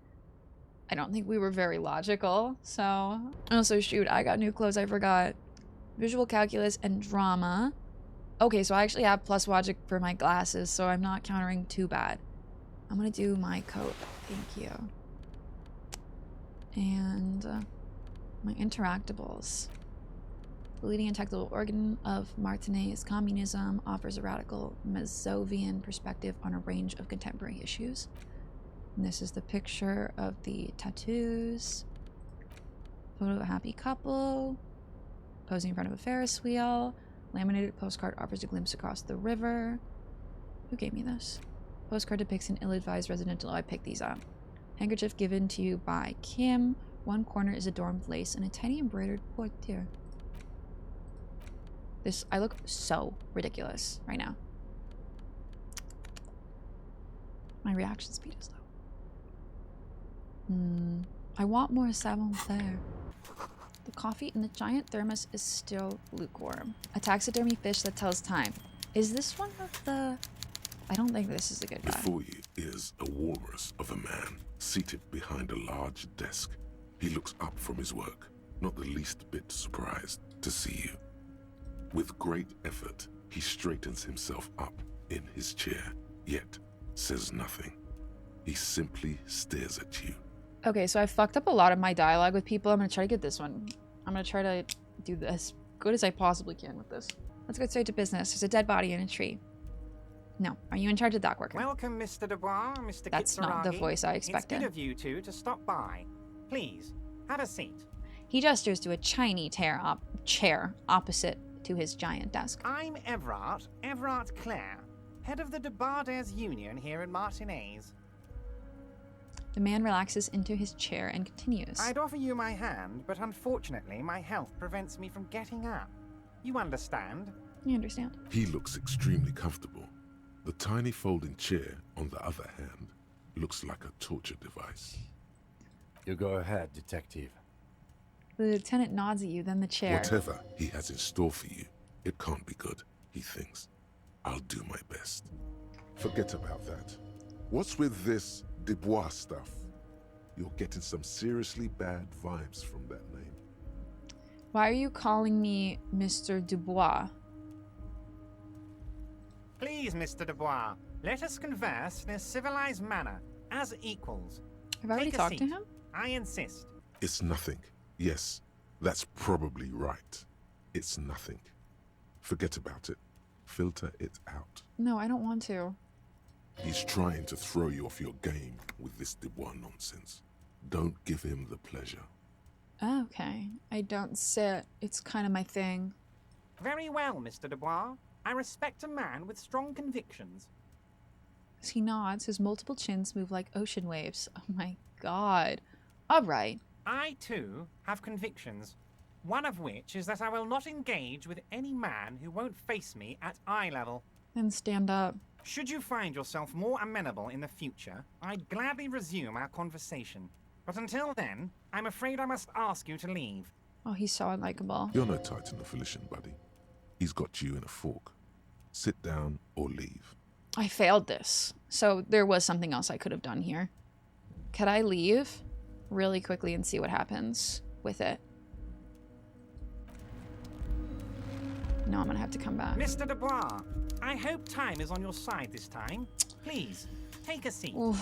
I don't think we were very logical, so... Also, shoot, I got new clothes, I forgot. Visual calculus and drama. Okay, so I actually have plus logic for my glasses, so I'm not countering too bad. I'm gonna do my coat. Thank you. And my interactables. The leading intellectual organ of Martinez communism offers a radical Mazovian perspective on a range of contemporary issues. And this is the picture of the tattoos. Photo of a happy couple. Posing in front of a Ferris wheel. Laminated postcard offers a glimpse across the river. Who gave me this? Postcard depicts an ill-advised residential. Oh, I picked these up. Handkerchief given to you by Kim. One corner is adorned with lace and a tiny embroidered portiere. This, I look so ridiculous right now. My reaction speed is low. I want more savoir-faire. The coffee in the giant thermos is still lukewarm. A taxidermy fish that tells time. Is this one of the... I don't think this is a good guy. Before you is a walrus of a man seated behind a large desk. He looks up from his work, not the least bit surprised to see you. With great effort, he straightens himself up in his chair, yet says nothing. He simply stares at you. Okay, so I fucked up a lot of my dialogue with people. I'm gonna try to get this one. I'm gonna try to do this as good as I possibly can with this. Let's get straight to business. There's a dead body in a tree. No. Are you in charge of dock worker? Welcome, Mr. Dubois, Mr. That's not the Kitsuragi. voice I expected. It's good of you two to stop by. Please, have a seat. He gestures to a shiny chair opposite to his giant desk. I'm Evrart, Evrart Clare, head of the Debarders Union here in Martinez. The man relaxes into his chair and continues. I'd offer you my hand, but unfortunately my health prevents me from getting up. You understand? You understand. He looks extremely comfortable. The tiny folding chair, on the other hand, looks like a torture device. You go ahead, detective. The lieutenant nods at you, then the chair. Whatever he has in store for you, it can't be good, he thinks. I'll do my best. Forget about that. What's with this Dubois stuff? You're getting some seriously bad vibes from that name. Why are you calling me Mr. Dubois? Please, Mr. Dubois, let us converse in a civilized manner, as equals. Have I already talked to him? I insist. It's nothing. Yes, that's probably right. It's nothing. Forget about it. Filter it out. No, I don't want to. He's trying to throw you off your game with this Dubois nonsense. Don't give him the pleasure. Okay. I don't sit. It's kind of my thing. Very well, Mr. Dubois. I respect a man with strong convictions. As he nods, his multiple chins move like ocean waves. Oh my god. All right. I, too, have convictions. One of which is that I will not engage with any man who won't face me at eye level. Then stand up. Should you find yourself more amenable in the future, I'd gladly resume our conversation. But until then, I'm afraid I must ask you to leave. Oh, he's so unlikable. You're no Titan affiliation, buddy. He's got you in a fork. Sit down or leave. I failed this. So there was something else I could have done here. Could I leave really quickly and see what happens with it? No, I'm gonna have to come back. Mr. Dubois, I hope time is on your side this time. Please, take a seat. Oof,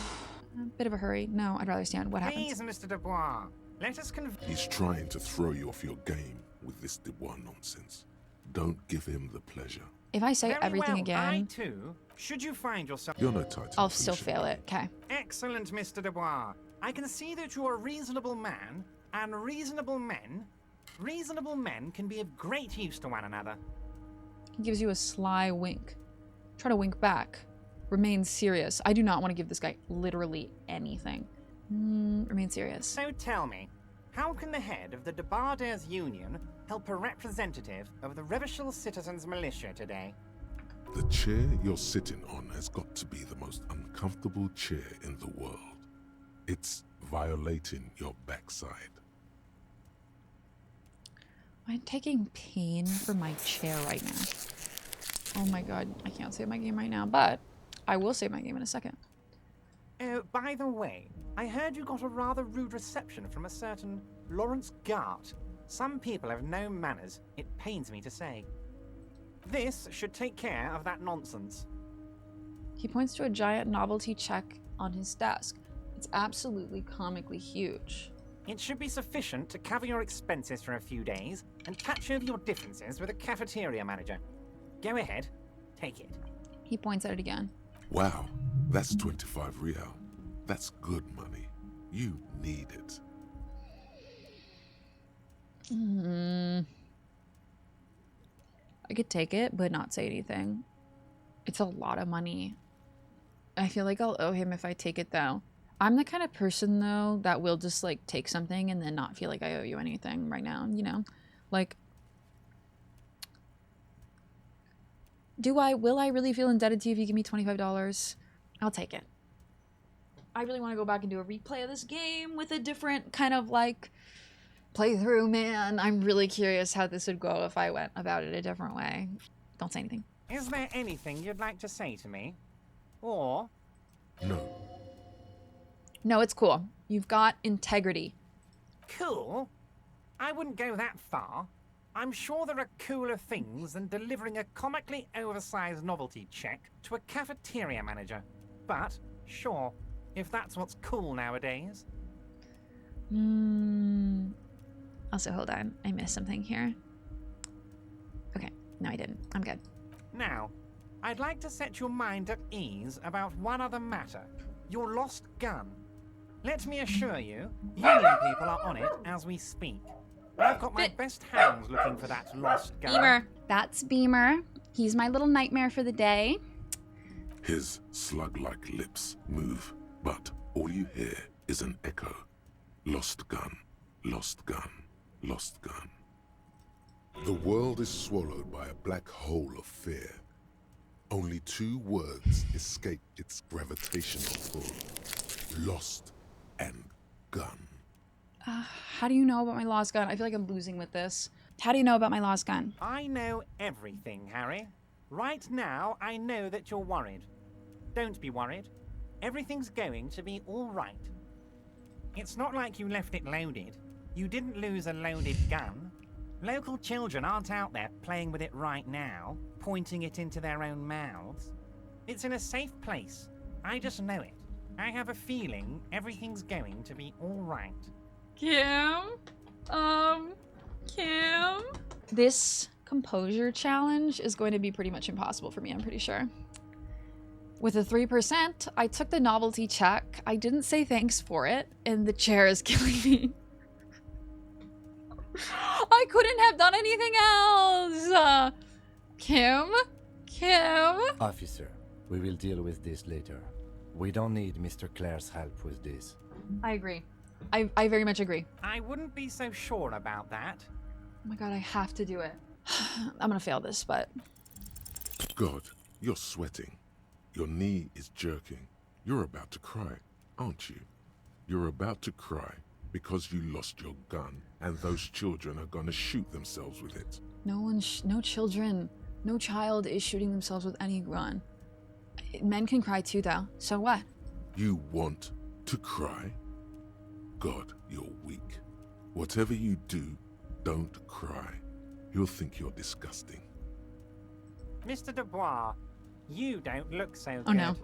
a bit of a hurry. No, I'd rather stand. What happens? Please, Mr. Dubois, let us He's trying to throw you off your game with this Dubois nonsense. Don't give him the pleasure. If I say Very everything well, again, I too, should you find yourself... You're no title. I'll still fail it. Okay. Excellent, Mr. Dubois. I can see that you're a reasonable man, and reasonable men can be of great use to one another. He gives you a sly wink. Try to wink back. Remain serious. I do not want to give this guy literally anything. Remain serious. So tell me, how can the head of the Debarders Union help a representative of the Revachol Citizens Militia today? The chair you're sitting on has got to be the most uncomfortable chair in the world. It's violating your backside. I'm taking pain from my chair right now. Oh my god, I can't save my game right now, but I will save my game in a second. Oh, by the way, I heard you got a rather rude reception from a certain Lawrence Gart. Some people have no manners, it pains me to say. This should take care of that nonsense. He points to a giant novelty check on his desk. It's absolutely comically huge. It should be sufficient to cover your expenses for a few days and patch over your differences with a cafeteria manager. Go ahead, take it. He points at it again. Wow, that's 25 real. That's good money. You need it. I could take it, but not say anything. It's a lot of money. I feel like I'll owe him if I take it, though. I'm the kind of person, though, that will just, like, take something and then not feel like I owe you anything right now, you know? Like, will I really feel indebted to you if you give me $25? I'll take it. I really want to go back and do a replay of this game with a different kind of, like, playthrough, man. I'm really curious how this would go if I went about it a different way. Don't say anything. Is there anything you'd like to say to me? Or... No. No, it's cool. You've got integrity. Cool? I wouldn't go that far. I'm sure there are cooler things than delivering a comically oversized novelty check to a cafeteria manager. But, sure, if that's what's cool nowadays. Also, hold on. I missed something here. Okay. No, I didn't. I'm good. Now, I'd like to set your mind at ease about one other matter. Your lost gun. Let me assure you, Union people are on it as we speak. I've got my best hands looking for that lost gun. Beamer. That's Beamer. He's my little nightmare for the day. His slug-like lips move, but all you hear is an echo. Lost gun, lost gun, lost gun. The world is swallowed by a black hole of fear. Only two words escape its gravitational pull. Lost and gun. How do you know about my lost gun? I feel like I'm losing with this. How do you know about my lost gun? I know everything, Harry. Right now, I know that you're worried. Don't be worried. Everything's going to be all right. It's not like you left it loaded. You didn't lose a loaded gun. Local children aren't out there playing with it right now, pointing it into their own mouths. It's in a safe place. I just know it. I have a feeling everything's going to be all right. Kim? Kim? This composure challenge is going to be pretty much impossible for me, I'm pretty sure. With a 3%, I took the novelty check, I didn't say thanks for it, and the chair is killing me. I couldn't have done anything else! Kim? Officer, we will deal with this later. We don't need Mr. Clare's help with this. I agree. I very much agree. I wouldn't be so sure about that. Oh my god, I have to do it. I'm gonna fail this, but... God, you're sweating. Your knee is jerking. You're about to cry, aren't you? You're about to cry because you lost your gun and those children are gonna shoot themselves with it. No children. No child is shooting themselves with any gun. Men can cry too, though. So what? You want to cry? God, you're weak. Whatever you do, don't cry. He'll think you're disgusting. Mr. Dubois, you don't look so good. Oh no.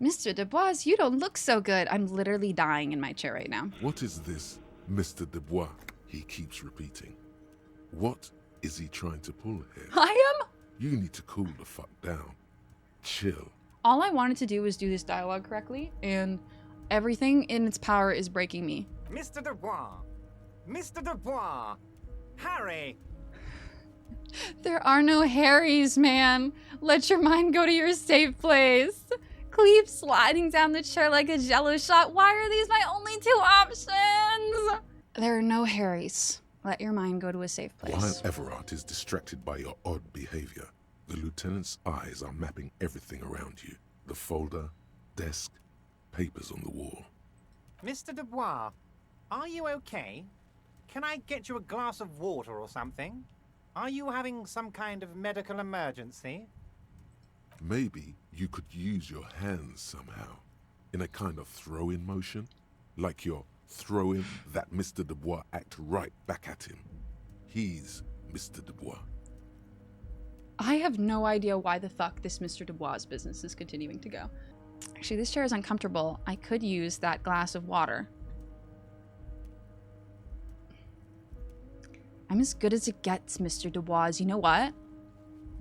Mr. Dubois, you don't look so good. I'm literally dying in my chair right now. What is this, Mr. Dubois? He keeps repeating. What is he trying to pull here? I am? You need to cool the fuck down. Chill. All I wanted to do was do this dialogue correctly, and everything in its power is breaking me. Mr. Dubois! Mr. Dubois! Harry! There are no Harrys, man. Let your mind go to your safe place. Keep sliding down the chair like a jello shot. Why are these my only two options? There are no Harrys. Let your mind go to a safe place. While Evrart is distracted by your odd behavior, the lieutenant's eyes are mapping everything around you. The folder, desk, papers on the wall. Mr. Dubois, are you okay? Can I get you a glass of water or something? Are you having some kind of medical emergency? Maybe you could use your hands somehow, in a kind of throw-in motion, like you're throwing that Mr. Dubois act right back at him. He's Mr. Dubois. I have no idea why the fuck this Mr. Dubois' business is continuing to go. Actually, this chair is uncomfortable. I could use that glass of water. I'm as good as it gets, Mr. Dubois. You know what?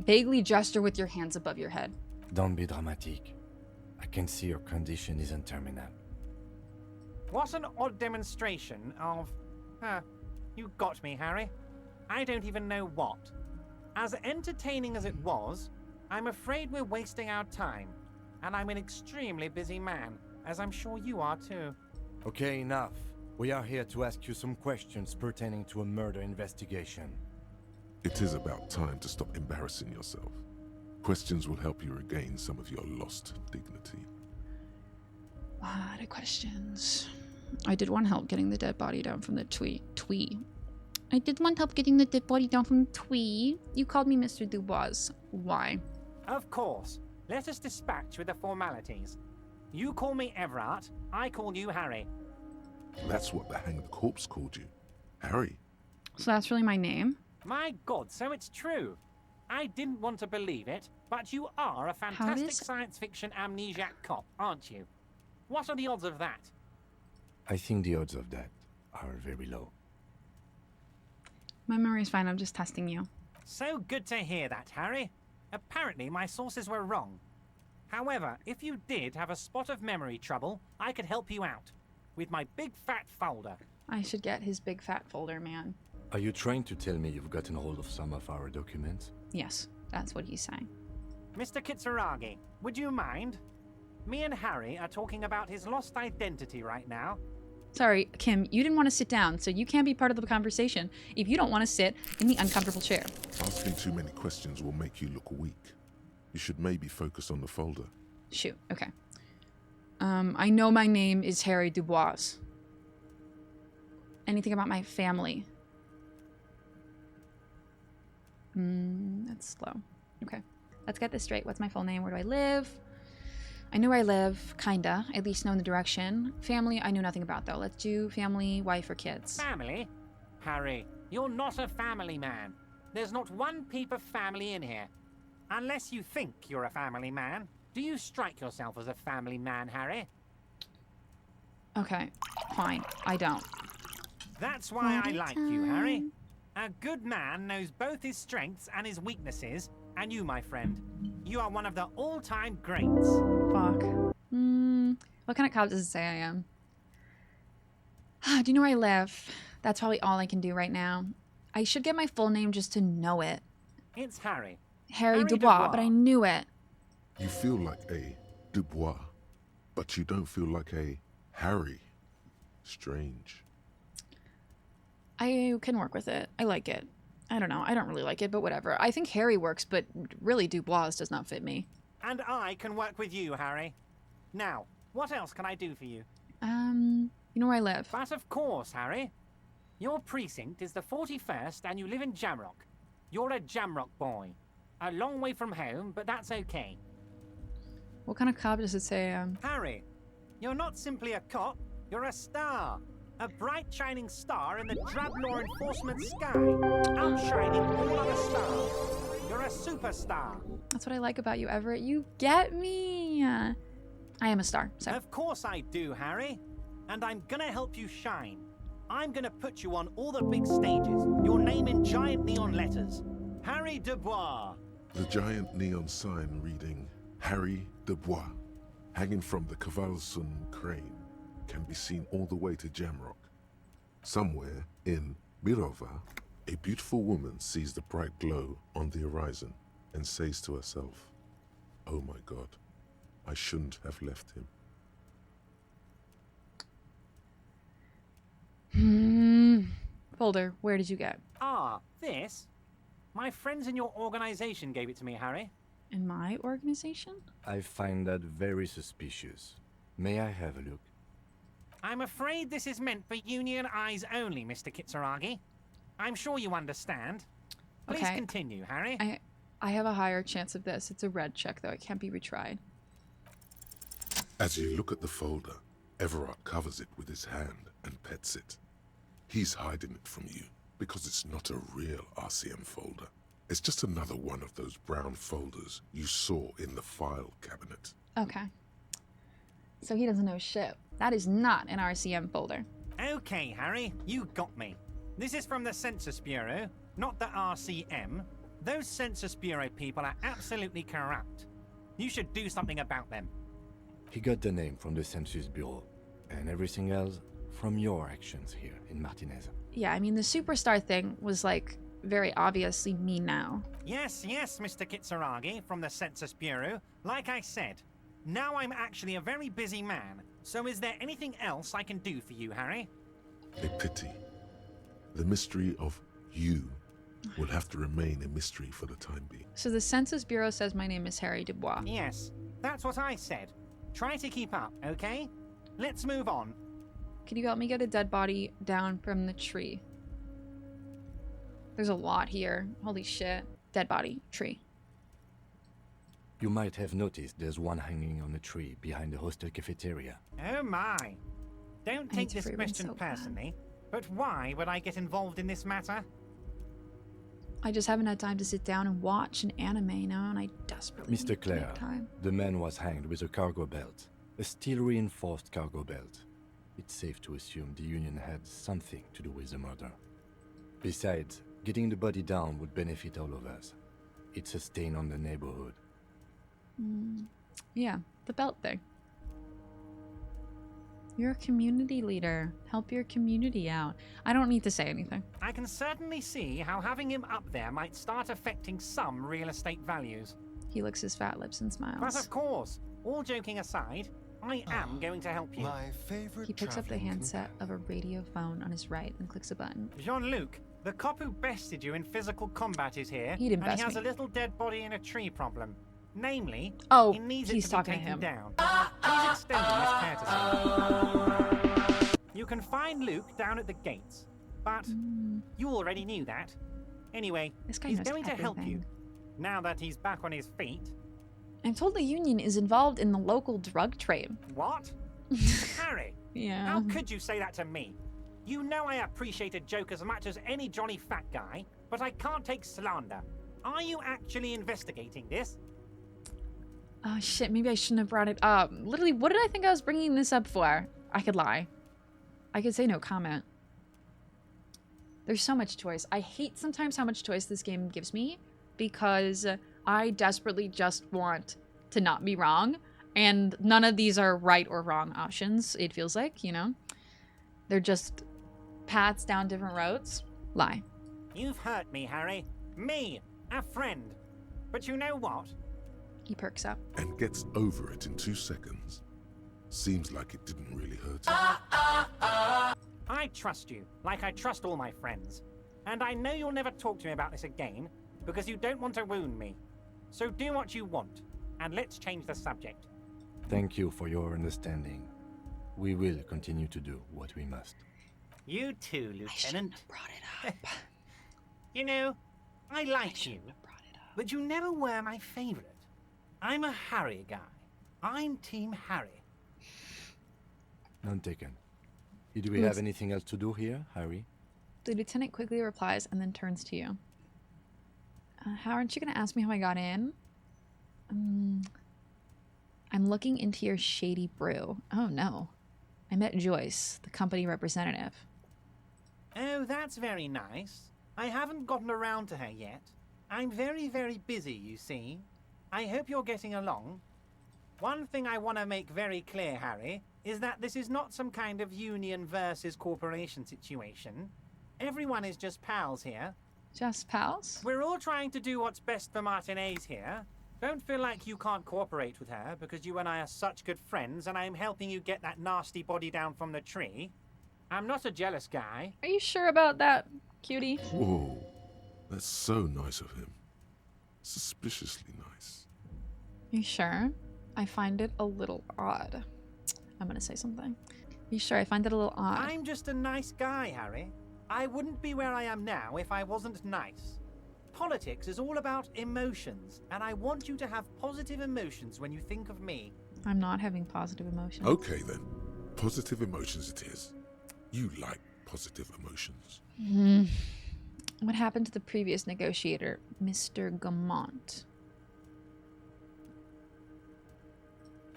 Vaguely gesture with your hands above your head. Don't be dramatic. I can see your condition isn't terminal. What an odd demonstration of... you got me, Harry. I don't even know what. As entertaining as it was, I'm afraid we're wasting our time. And I'm an extremely busy man, as I'm sure you are too. Okay, enough. We are here to ask you some questions pertaining to a murder investigation. It is about time to stop embarrassing yourself. Questions will help you regain some of your lost dignity. A lot of questions. I did want help getting the dead body down from the twee. I did want help getting the dead body down from the twee. You called me Mr. Dubois. Why? Of course. Let us dispatch with the formalities. You call me Evrart, I call you Harry. That's what the hanged corpse called you. Harry. So that's really my name? My God, so it's true. I didn't want to believe it, but you are a fantastic science fiction amnesiac cop, aren't you? What are the odds of that? I think the odds of that are very low. My memory's fine, I'm just testing you. So good to hear that, Harry. Apparently my sources were wrong. However, if you did have a spot of memory trouble, I could help you out. With my big fat folder. I should get his big fat folder, man. Are you trying to tell me you've gotten hold of some of our documents? Yes, that's what he's saying. Mr. Kitsuragi, would you mind? Me and Harry are talking about his lost identity right now. Sorry, Kim, you didn't want to sit down, so you can't be part of the conversation if you don't want to sit in the uncomfortable chair. Asking too many questions will make you look weak. You should maybe focus on the folder. Shoot, okay. I know my name is Harry Dubois. Anything about my family? That's slow. Okay, let's get this straight. What's my full name? Where do I live? I know where I live, kinda. At least know in the direction. Family, I knew nothing about, though. Let's do family, wife, or kids. Family? Harry, you're not a family man. There's not one peep of family in here. Unless you think you're a family man. Do you strike yourself as a family man, Harry? Okay, fine. I don't. That's why I like you, Harry. A good man knows both his strengths and his weaknesses, and you, my friend, you are one of the all-time greats. Fuck. What kind of cop does it say I am? Do you know where I live? That's probably all I can do right now. I should get my full name just to know it. It's Harry. Harry Dubois, but I knew it. You feel like a Dubois, but you don't feel like a Harry. Strange. I can work with it. I like it. I don't know. I don't really like it, but whatever. I think Harry works, but really Dubois does not fit me. And I can work with you, Harry. Now, what else can I do for you? You know where I live? But of course, Harry. Your precinct is the 41st and you live in Jamrock. You're a Jamrock boy. A long way from home, but that's okay. What kind of cop does it say I am? Harry, you're not simply a cop, you're a star. A bright shining star in the drab law enforcement sky. Outshining all other stars. You're a superstar. That's what I like about you, Evrart. You get me. I am a star, so. Of course I do, Harry. And I'm gonna help you shine. I'm gonna put you on all the big stages. Your name in giant neon letters. Harry Dubois. The giant neon sign reading Harry Dubois, hanging from the Conversing crane, can be seen all the way to Jamrock. Somewhere in Mirova, a beautiful woman sees the bright glow on the horizon and says to herself, "Oh my God, I shouldn't have left him." Folder, where did you get? Ah, this? My friends in your organization gave it to me, Harry. In my organization? I find that very suspicious. May I have a look? I'm afraid this is meant for Union eyes only, Mr. Kitsuragi. I'm sure you understand. Please Okay. continue, Harry. I have a higher chance of this. It's a red check, though. It can't be retried. As you look at the folder, Evrart covers it with his hand and pets it. He's hiding it from you because it's not a real RCM folder. It's just another one of those brown folders you saw in the file cabinet. Okay. So he doesn't know shit. That is not an RCM folder. Okay, Harry, you got me. This is from the Census Bureau, not the RCM. Those Census Bureau people are absolutely corrupt. You should do something about them. He got the name from the Census Bureau, and everything else from your actions here in Martinez. Yeah, I mean, the superstar thing was, like, very obviously me now. Yes, Mr. Kitsuragi from the Census Bureau. Like I said, now I'm actually a very busy man. So is there anything else I can do for you, Harry? A pity. The mystery of you will have to remain a mystery for the time being. So the Census Bureau says my name is Harry Dubois. Yes, that's what I said. Try to keep up, okay? Let's move on. Could you help me get a dead body down from the tree? There's a lot here. Holy shit. Dead body, tree. You might have noticed there's one hanging on a tree behind the hostel cafeteria. Oh my. Don't take this free run question so bad. personally, but why would I get involved in this matter? I just haven't had time to sit down and watch an anime now, and I desperately need Mr. to Clare, make time. the man was hanged with a cargo belt. A steel-reinforced cargo belt. It's safe to assume the Union had something to do with the murder. Besides, getting the body down would benefit all of us. It's a stain on the neighborhood. Yeah, the belt thing. You're a community leader. Help your community out. I don't need to say anything. I can certainly see how having him up there might start affecting some real estate values. He licks his fat lips and smiles. But of course, all joking aside, I am going to help you. My favorite He picks up the traveling handset of a radio phone on his right and clicks a button. Jean-Luc, the cop who bested you in physical combat is here, He didn't and best he has me. a little dead body in a tree problem. Namely, Oh, he needs he's it to talking be to taken him. down. Please extend him this courtesy. You can find Luke down at the gates, but you already knew that. Anyway, This guy he's knows going to help you. everything. Now that he's back on his feet. I'm told the Union is involved in the local drug trade. What? Harry, Yeah. how could you say that to me? You know I appreciate a joke as much as any jolly fat guy, but I can't take slander. Are you actually investigating this? Oh shit, maybe I shouldn't have brought it up. Literally, what did I think I was bringing this up for? I could lie. I could say no comment. There's so much choice. I hate sometimes how much choice this game gives me because I desperately just want to not be wrong. And none of these are right or wrong options, it feels like, you know? They're just paths down different roads. Lie. You've hurt me, Harry. Me, a friend. But you know what? He perks up. And gets over it in 2 seconds. Seems like it didn't really hurt him. I trust you, like I trust all my friends. And I know you'll never talk to me about this again, because you don't want to wound me. So do what you want, and let's change the subject. Thank you for your understanding. We will continue to do what we must. You too, Lieutenant. I brought it up. You know, I like you, but you never were my favorite. I'm a Harry guy. I'm Team Harry. None taken. Do we have anything else to do here, Harry? The lieutenant quickly replies and then turns to you. How aren't you going to ask me how I got in? I'm looking into your shady brew. Oh no. I met Joyce, the company representative. Oh, that's very nice. I haven't gotten around to her yet. I'm very, very busy, you see. I hope you're getting along. One thing I want to make very clear, Harry, is that this is not some kind of union versus corporation situation. Everyone is just pals here. Just pals? We're all trying to do what's best for Martinez here. Don't feel like you can't cooperate with her because you and I are such good friends and I'm helping you get that nasty body down from the tree. I'm not a jealous guy. Are you sure about that, cutie? Whoa, that's so nice of him. Suspiciously nice. You sure? I find it a little odd. I'm gonna say something. You sure? I find it a little odd. I'm just a nice guy, Harry. I wouldn't be where I am now if I wasn't nice. Politics is all about emotions, and I want you to have positive emotions when you think of me. I'm not having positive emotions. Okay then. Positive emotions it is. You like positive emotions. What happened to the previous negotiator, Mr. Gamont?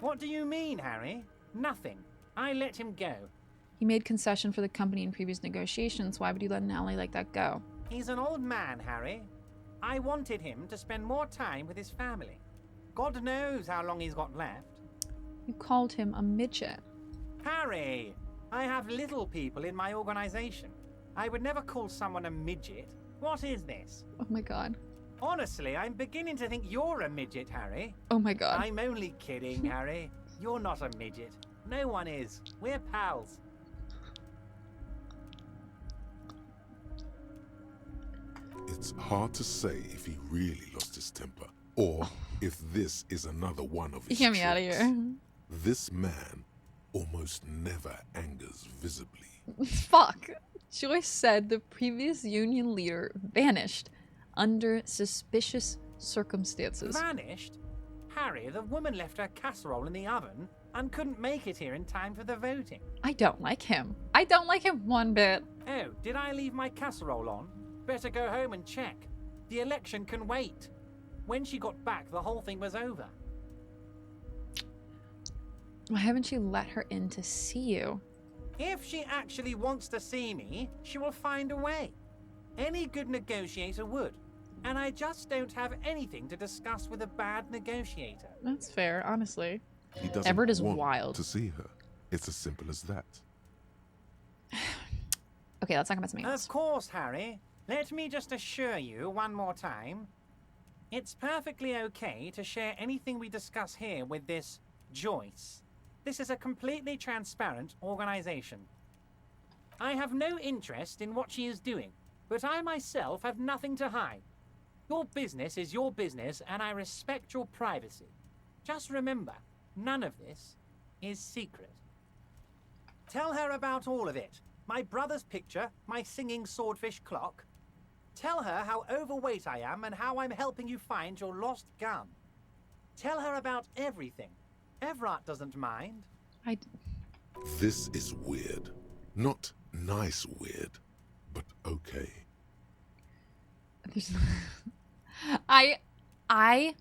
What do you mean, Harry? Nothing. I let him go. He made concession for the company in previous negotiations. Why would you let an ally like that go? He's an old man, Harry. I wanted him to spend more time with his family. God knows how long he's got left. You called him a midget. Harry, I have little people in my organization. I would never call someone a midget. What is this? Oh my god. Honestly, I'm beginning to think you're a midget, Harry. Oh my god. I'm only kidding, Harry. You're not a midget. No one is. We're pals. It's hard to say if he really lost his temper, or if this is another one of his Get me out of here. This man almost never angers visibly. Fuck. Joyce said the previous union leader vanished under suspicious circumstances. Vanished? Harry, the woman left her casserole in the oven and couldn't make it here in time for the voting. I don't like him. I don't like him one bit. Oh, did I leave my casserole on? Better go home and check. The election can wait. When she got back, the whole thing was over. Why haven't you let her in to see you? If she actually wants to see me, she will find a way. Any good negotiator would. And I just don't have anything to discuss with a bad negotiator. That's fair, honestly. He doesn't Evrart is want wild. to see her. It's as simple as that. Okay, let's talk about something else. Of course, Harry. Let me just assure you one more time. It's perfectly okay to share anything we discuss here with this Joyce. This is a completely transparent organization. I have no interest in what she is doing, but I myself have nothing to hide. Your business is your business, and I respect your privacy. Just remember, none of this is secret. Tell her about all of it. My brother's picture, my singing swordfish clock. Tell her how overweight I am and how I'm helping you find your lost gun. Tell her about everything. Evrart doesn't mind. This is weird. Not nice weird, but okay. I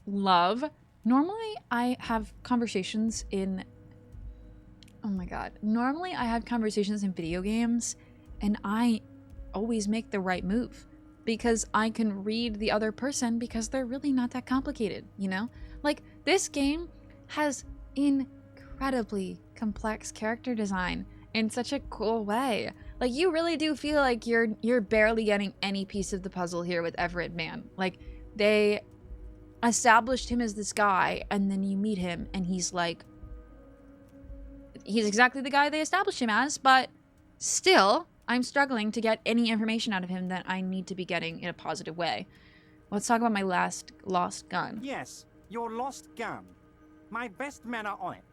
love... Normally, I have conversations in... Oh my god. Normally, I have conversations in video games, and I always make the right move. Because I can read the other person because they're really not that complicated, you know? Like, this game has incredibly complex character design in such a cool way. Like, you really do feel like you're barely getting any piece of the puzzle here with Evrart, man. Like, they established him as this guy, and then you meet him, and he's like... He's exactly the guy they established him as, but still, I'm struggling to get any information out of him that I need to be getting in a positive way. Let's talk about my last lost gun. Yes, your lost gun. My best men are on it.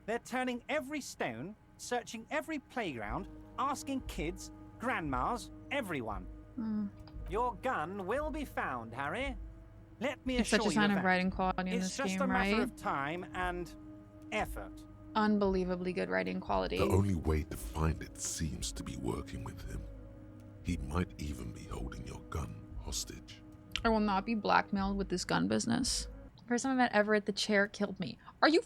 They're turning every stone, searching every playground, asking kids, grandmas, everyone. Your gun will be found, Harry. Let me It's assure such a you sign of of that. writing quality in It's this just game, a matter right? of time and effort. Unbelievably good writing quality. The only way to find it seems to be working with him. He might even be holding your gun hostage. I will not be blackmailed with this gun business. First time I met Evrart, the chair killed me. Are you...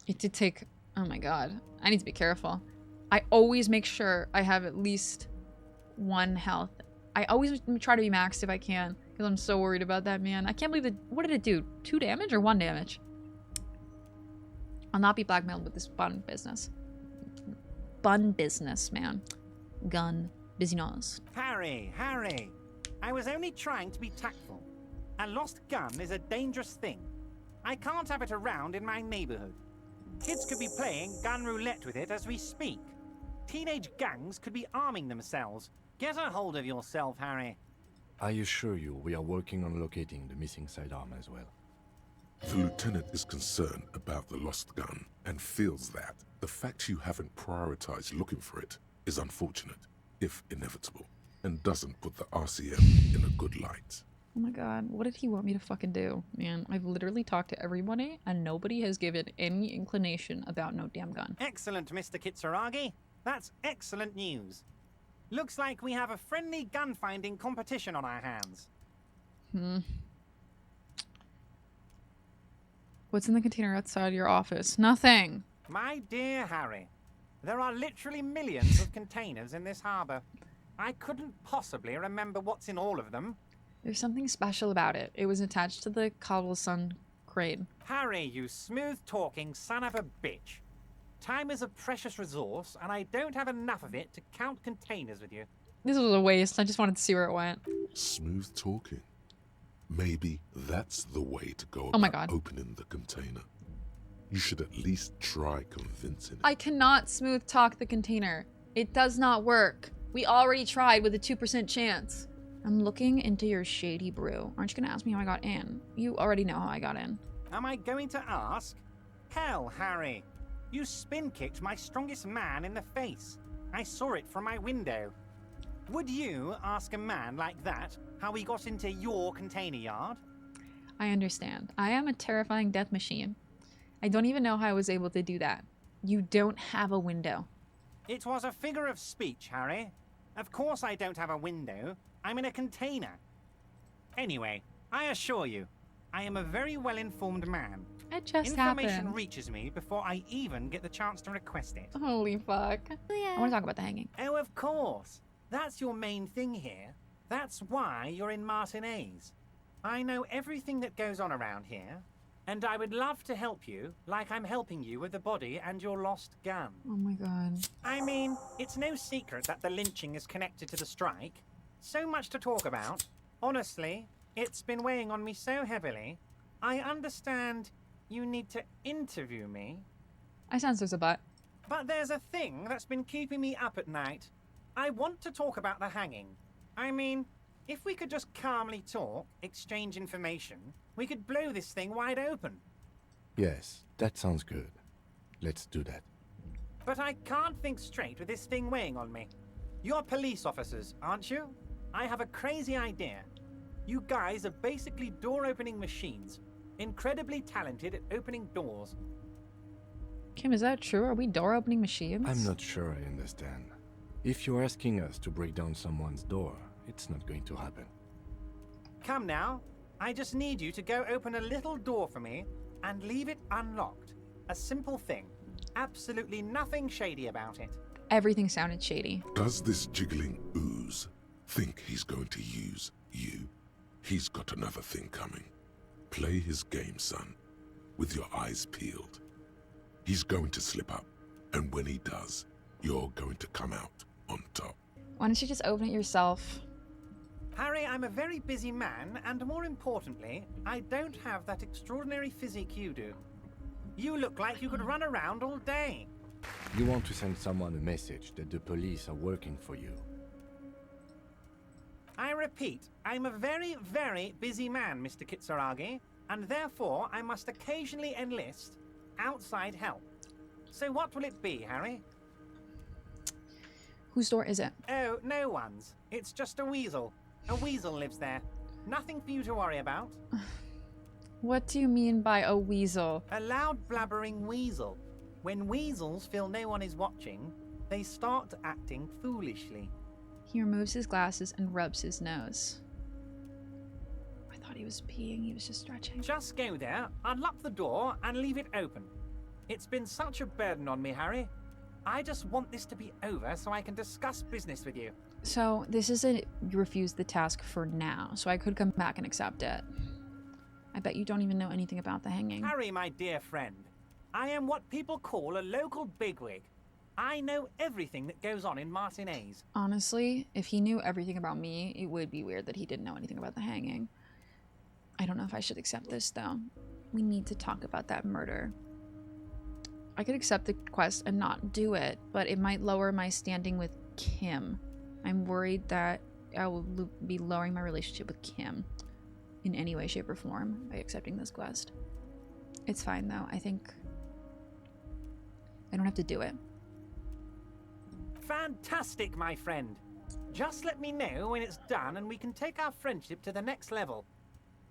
It did take... Oh my god. I need to be careful. I always make sure I have at least 1 health. I always try to be maxed if I can, because I'm so worried about that man. I can't believe it. What did it do? 2 damage or 1 damage? I'll not be blackmailed with this bun business. Bun business, man. Gun business. Harry, I was only trying to be tactful. A lost gun is a dangerous thing. I can't have it around in my neighborhood. Kids could be playing gun roulette with it as we speak. Teenage gangs could be arming themselves. Get a hold of yourself, Harry. I assure you, we are working on locating the missing sidearm as well. The lieutenant is concerned about the lost gun and feels that the fact you haven't prioritized looking for it is unfortunate, if inevitable, and doesn't put the RCM in a good light. Oh my god, what did he want me to fucking do? Man, I've literally talked to everybody and nobody has given any inclination about no damn gun. Excellent, Mr. Kitsuragi. That's excellent news. Looks like we have a friendly gun-finding competition on our hands. What's in the container outside your office? Nothing. My dear Harry, there are literally millions of containers in this harbor. I couldn't possibly remember what's in all of them. There's something special about it. It was attached to the cobblestone crane. Harry, you smooth-talking son of a bitch. Time is a precious resource, and I don't have enough of it to count containers with you. This was a waste. I just wanted to see where it went. Smooth talking. Maybe that's the way to go Oh my about god. opening the container. You should at least try convincing it. I cannot smooth talk the container. It does not work. We already tried with a 2% chance. I'm looking into your shady brew. Aren't you gonna ask me how I got in? You already know how I got in. Am I going to ask? Hell, Harry. You spin-kicked my strongest man in the face. I saw it from my window. Would you ask a man like that how he got into your container yard? I understand. I am a terrifying death machine. I don't even know how I was able to do that. You don't have a window. It was a figure of speech, Harry. Of course I don't have a window. I'm in a container. Anyway, I assure you, I am a very well-informed man. It just Information happened. reaches me before I even get the chance to request it. Holy fuck. I want to talk about the hanging. Oh, of course. That's your main thing here. That's why you're in Martinez. I know everything that goes on around here, and I would love to help you like I'm helping you with the body and your lost gun. Oh my god. I mean, it's no secret that the lynching is connected to the strike. So much to talk about. Honestly, it's been weighing on me so heavily. I understand you need to interview me. I sense there's a but. But there's a thing that's been keeping me up at night. I want to talk about the hanging. I mean, if we could just calmly talk, exchange information, we could blow this thing wide open. Yes, that sounds good. Let's do that. But I can't think straight with this thing weighing on me. You're police officers, aren't you? I have a crazy idea. You guys are basically door-opening machines, incredibly talented at opening doors. Kim, is that true? Are we door-opening machines? I'm not sure I understand. If you're asking us to break down someone's door, it's not going to happen. Come now. I just need you to go open a little door for me and leave it unlocked. A simple thing. Absolutely nothing shady about it. Everything sounded shady. Does this jiggling ooze think he's going to use you? He's got another thing coming. Play his game, son, with your eyes peeled. He's going to slip up, and when he does, you're going to come out on top. Why don't you just open it yourself? Harry, I'm a very busy man, and more importantly, I don't have that extraordinary physique you do. You look like you could run around all day. You want to send someone a message that the police are working for you. I repeat, I'm a very, very busy man, Mr. Kitsuragi, and therefore I must occasionally enlist outside help. So what will it be, Harry? Whose door is it? Oh, no one's. It's just a weasel. A weasel lives there. Nothing for you to worry about. What do you mean by a weasel? A loud blabbering weasel. When weasels feel no one is watching, they start acting foolishly. He removes his glasses and rubs his nose. I thought he was peeing, he was just stretching. Just go there, unlock the door, and leave it open. It's been such a burden on me, Harry. I just want this to be over so I can discuss business with you. So, this is a you refuse the task for now, so I could come back and accept it. I bet you don't even know anything about the hanging. Harry, my dear friend, I am what people call a local bigwig. I know everything that goes on in Martinez. Honestly, if he knew everything about me, it would be weird that he didn't know anything about the hanging. I don't know if I should accept this, though. We need to talk about that murder. I could accept the quest and not do it, but it might lower my standing with Kim. I'm worried that I will be lowering my relationship with Kim in any way, shape, or form by accepting this quest. It's fine, though. I think I don't have to do it. Fantastic, my friend. Just let me know when it's done and we can take our friendship to the next level.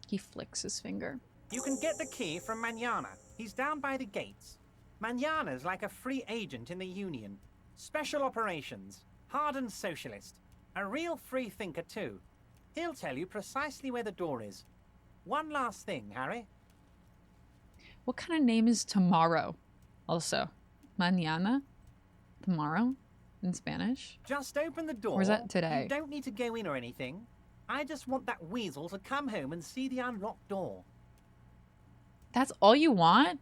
He flicks his finger. You can get the key from Manana. He's down by the gates. Manana's like a free agent in the Union. Special operations. Hardened socialist. A real free thinker, too. He'll tell you precisely where the door is. One last thing, Harry. What kind of name is tomorrow? Also, mañana? Tomorrow? In Spanish? Just open the door. Or is that today? You don't need to go in or anything. I just want that weasel to come home and see the unlocked door. That's all you want?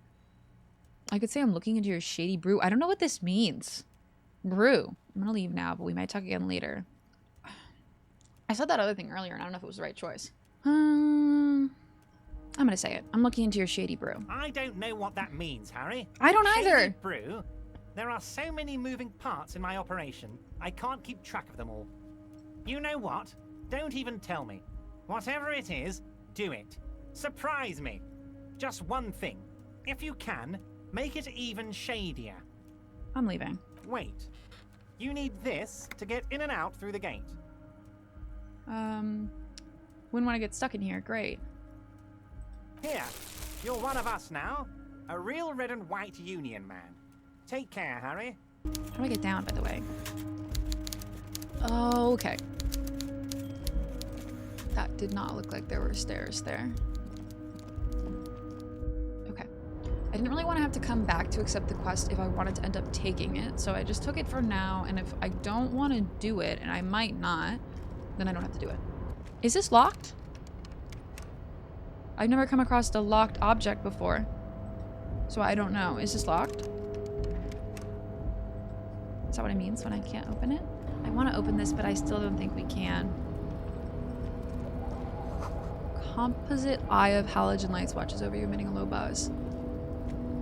I could say I'm looking into your shady brew. I don't know what this means. Brew. I'm gonna leave now, but we might talk again later. I said that other thing earlier, and I don't know if it was the right choice. I'm gonna say it. I'm looking into your shady brew. I don't know what that means, Harry. I don't either. Shady brew? There are so many moving parts in my operation, I can't keep track of them all. You know what? Don't even tell me. Whatever it is, do it. Surprise me. Just one thing. If you can, make it even shadier. I'm leaving. Wait. You need this to get in and out through the gate. Wouldn't want to get stuck in here. Great. Here. You're one of us now. A real red and white Union man. Take care, Harry. How do I get down, by the way? Oh, okay. That did not look like there were stairs there. Okay. I didn't really want to have to come back to accept the quest if I wanted to end up taking it, so I just took it for now, and if I don't want to do it, and I might not, then I don't have to do it. Is this locked? I've never come across a locked object before, so I don't know. Is this locked? Is that what it means when I can't open it? I want to open this, but I still don't think we can. Composite eye of halogen lights watches over you, emitting a low buzz.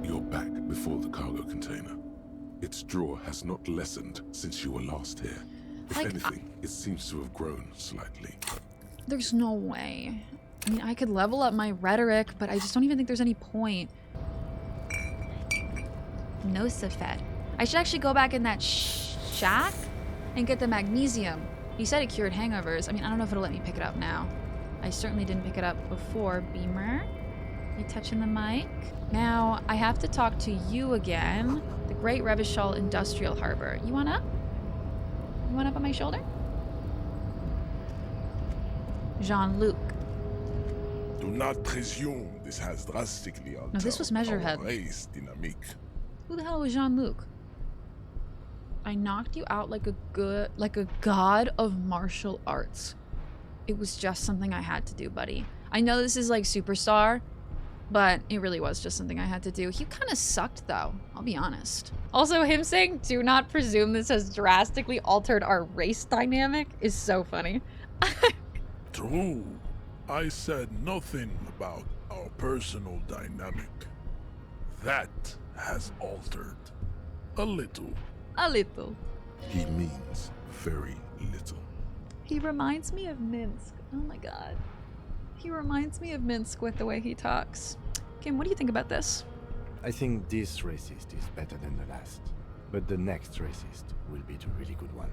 You're back before the cargo container. Its draw has not lessened since you were last here. If anything, it seems to have grown slightly. There's no way. I mean, I could level up my rhetoric, but I just don't even think there's any point. No, Safed. I should actually go back in that shack and get the magnesium. He said it cured hangovers. I mean, I don't know if it'll let me pick it up now. I certainly didn't pick it up before. Beamer, you touching the mic? Now, I have to talk to you again. The Great Revachol Industrial Harbor. You want up? You want up on my shoulder? Jean-Luc. Do not presume this has drastically altered No, this was Measurehead. our race dynamique. Who the hell was Jean-Luc? I knocked you out like a god of martial arts. It was just something I had to do, buddy. I know this is like Superstar, but it really was just something I had to do. He kind of sucked, though. I'll be honest. Also, him saying, "Do not presume this has drastically altered our race dynamic," is so funny. True. I said nothing about our personal dynamic. That has altered. A little. A little. He means very little. He reminds me of Minsk. Oh my god. He reminds me of Minsk with the way he talks. Kim, what do you think about this? I think this racist is better than the last. But the next racist will be the really good one.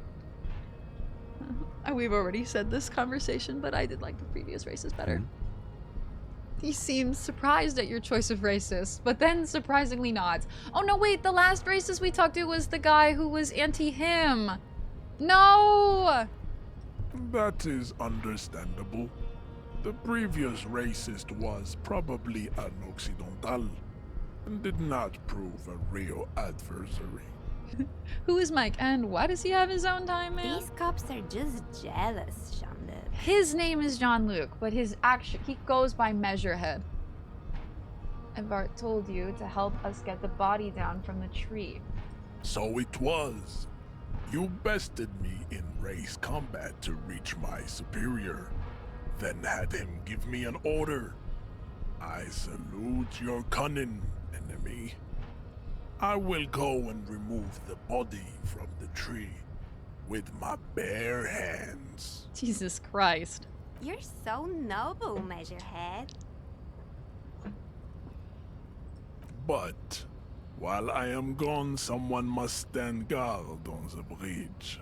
We've already said this conversation, but I did like the previous racist better. He seems surprised at your choice of racist, but then surprisingly nods. Oh no, wait, the last racist we talked to was the guy who was anti-him. No! That is understandable. The previous racist was probably an Occidental and did not prove a real adversary. Who is Mike, and why does he have his own time, man? These cops are just jealous, Jean-Luc. His name is Jean-Luc, but his he goes by Measurehead. Evrart told you to help us get the body down from the tree. So it was. You bested me in race combat to reach my superior, then had him give me an order. I salute your cunning, enemy. I will go and remove the body from the tree with my bare hands. Jesus Christ. You're so noble, Measurehead. But while I am gone, someone must stand guard on the bridge.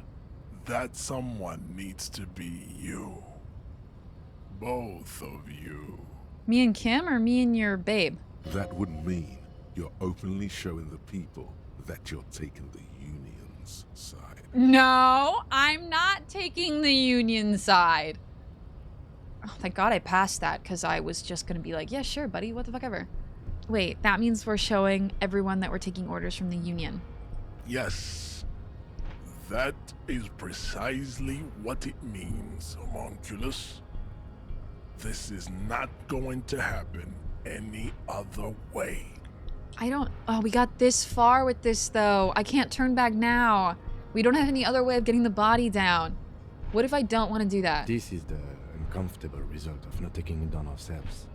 That someone needs to be you. Both of you. Me and Kim, or me and your babe? That would mean you're openly showing the people that you're taking the Union's side. No, I'm not taking the Union side. Oh, thank God I passed that, because I was just going to be like, yeah, sure, buddy, what the fuck ever. Wait, that means we're showing everyone that we're taking orders from the Union. Yes. That is precisely what it means, homunculus. This is not going to happen any other way. Oh, we got this far with this, though. I can't turn back now. We don't have any other way of getting the body down. What if I don't want to do that? This is the uncomfortable result of not taking it down ourselves.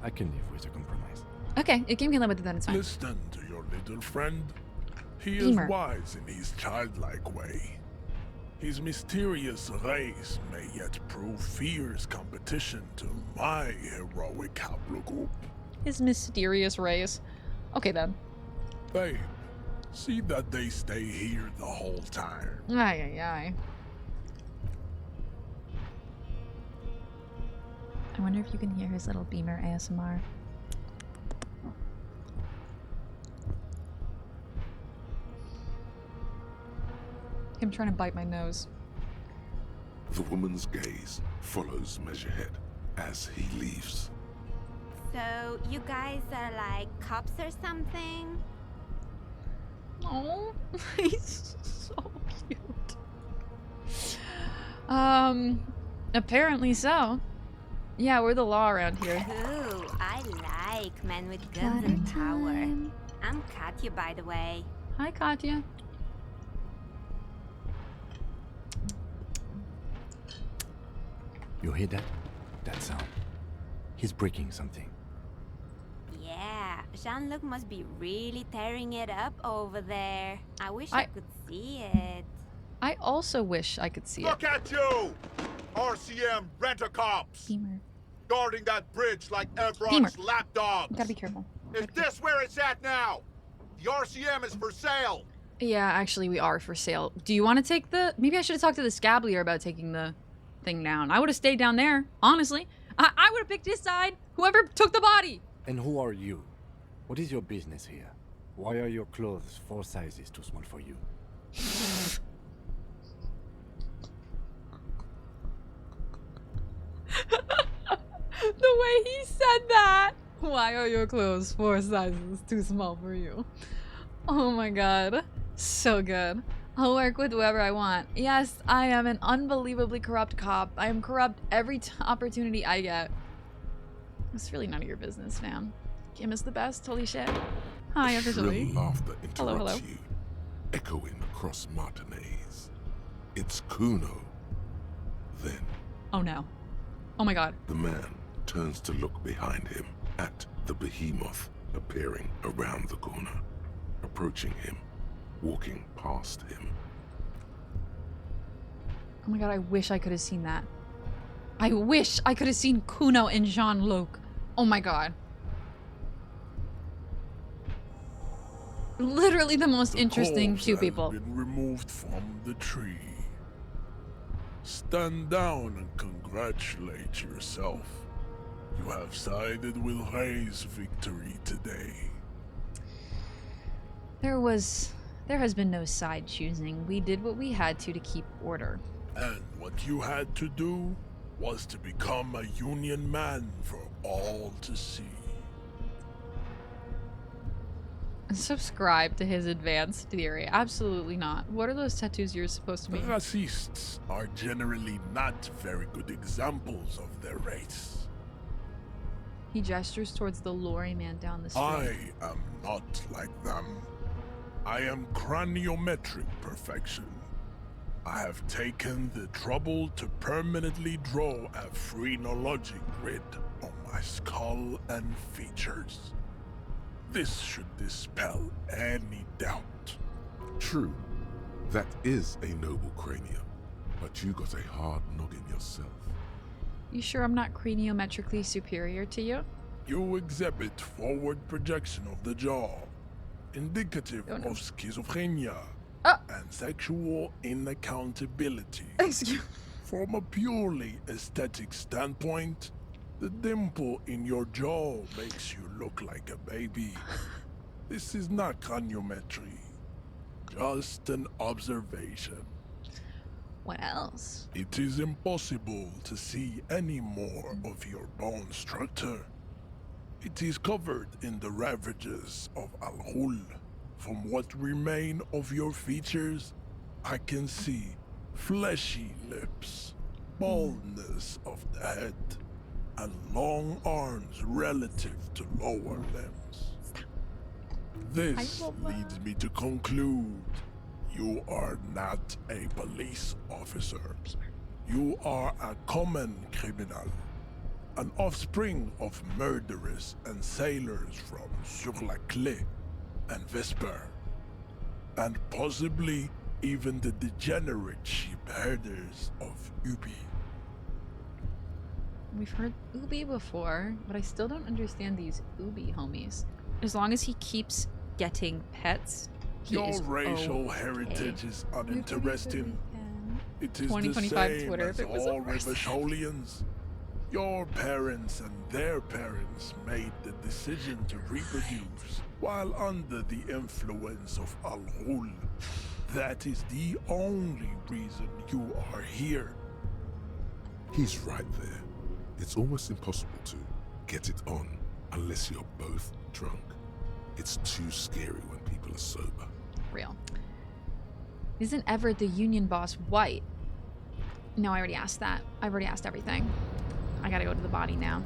I can live with a compromise. Okay, if Kim can live with it, then it's fine. Listen to your little friend. He Beamer. is wise in his childlike way. His mysterious race may yet prove fierce competition to my heroic haplogroup. His mysterious race. Okay, then. Babe, see that they stay here the whole time. Aye, aye, aye. I wonder if you can hear his little Beamer ASMR. Him trying to bite my nose. The woman's gaze follows Measurehead as he leaves. So, you guys are like cops or something? Oh, he's so cute. Apparently so. Yeah, we're the law around here. Ooh, I like men with guns and power. I'm Katya, by the way. Hi, Katya. You hear that? That sound. He's breaking something. Yeah, Jean-Luc must be really tearing it up over there. I wish I could see it. I also wish I could see it. Look at you! RCM rent-a-cops! Beamer. Guarding that bridge like Evrart's Beamer. lapdog. Gotta be careful. Is this where it's at now? The RCM is for sale. Yeah, actually, we are for sale. Do you want to take the... Maybe I should have talked to the Scablier about taking the thing down. I would have stayed down there, honestly. I would have picked his side. Whoever took the body. And who are you? What is your business here? Why are your clothes 4 sizes too small for you? The way he said that. Why are your clothes 4 sizes too small for you? Oh my god. So good. I'll work with whoever I want. Yes, I am an unbelievably corrupt cop. I am corrupt every opportunity I get. It's really none of your business, fam. Kim is the best. Holy shit. Hi, officially. Shrill laughter interrupts Hello. you, echoing across Martinez. It's Kuno. Then Oh no. Oh my god. the man turns to look behind him at the behemoth appearing around the corner, approaching him, walking past him. Oh my god, I wish I could have seen that. I wish I could have seen Kuno and Jean-Luc. Oh my god. literally the most The interesting corpse two has people. been removed from the tree. Stand down and congratulate yourself. You have sided with Ray's victory today. There has been no side choosing. We did what we had to keep order. And what you had to do was to become a Union man for all to see. Subscribe to his advanced theory. Absolutely not. What are those tattoos you're supposed to be? Racists are generally not very good examples of their race. He gestures towards the lorry man down the street. I am not like them. I am craniometric perfection. I have taken the trouble to permanently draw a phrenologic grid on my skull and features. This should dispel any doubt. True. That is a noble cranium, but you got a hard noggin yourself. You sure I'm not craniometrically superior to you? You exhibit forward projection of the jaw, indicative of schizophrenia and sexual inaccountability. Excuse. From a purely aesthetic standpoint, the dimple in your jaw makes you look like a baby. This is not craniometry, just an observation. What else? It is impossible to see any more of your bone structure. It is covered in the ravages of Al-Hul. From what remain of your features, I can see fleshy lips, baldness of the head, and long arms relative to lower limbs. This leads me to conclude you are not a police officer. You are a common criminal, an offspring of murderers and sailors from Sur-la-Clé and Vesper, and possibly even the degenerate sheep herders of Ubi. We've heard Ubi before, but I still don't understand these Ubi homies. As long as he keeps getting pets, Your racial heritage is uninteresting. It is the 2025 same Twitter as if it was all a person. Rivasholians. Your parents and their parents made the decision to reproduce while under the influence of Al-Hul. That is the only reason you are here. He's right there. It's almost impossible to get it on unless you're both drunk. It's too scary when people are sober. Real. Isn't Evrart the union boss white? No, I already asked that. I've already asked everything. I gotta go to the body now.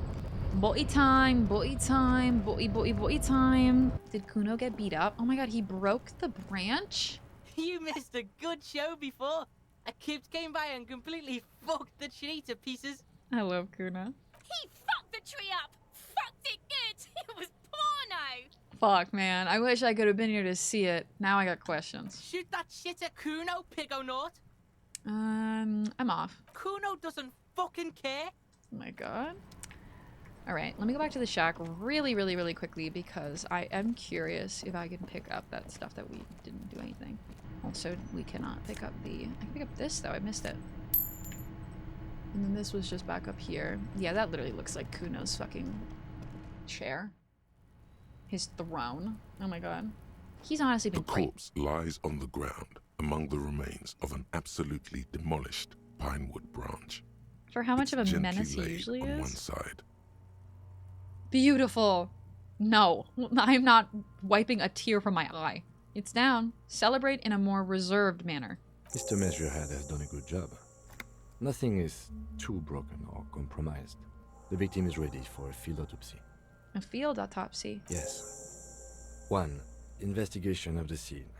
Body time, body time, body time. Did Kuno get beat up? Oh my god, he broke the branch? You missed a good show before. A kid came by and completely fucked the tree to pieces. I love Kuno. He fucked the tree up! Fucked it good! It was porno! Fuck, man. I wish I could have been here to see it. Now I got questions. Shoot that shit at Kuno, Pigonaut. I'm off. Kuno doesn't fucking care. Oh my god. Alright, let me go back to the shack really quickly because I am curious if I can pick up that stuff that we didn't do anything. Also, we cannot pick up the... I can pick up this, though. I missed it. And then this was just back up here. Yeah, that literally looks like Kuno's fucking chair. His throne. Oh my god. He's honestly been The great. corpse lies on the ground among the remains of an absolutely demolished pinewood branch. For how much of a Gently menace he laid usually on is. one side. Beautiful. No, I'm not wiping a tear from my eye. It's down. Celebrate in a more reserved manner. Mr. Measurehead has done a good job. Nothing is too broken or compromised. The victim is ready for a field autopsy. A field autopsy. Yes. 1. Investigation of the scene.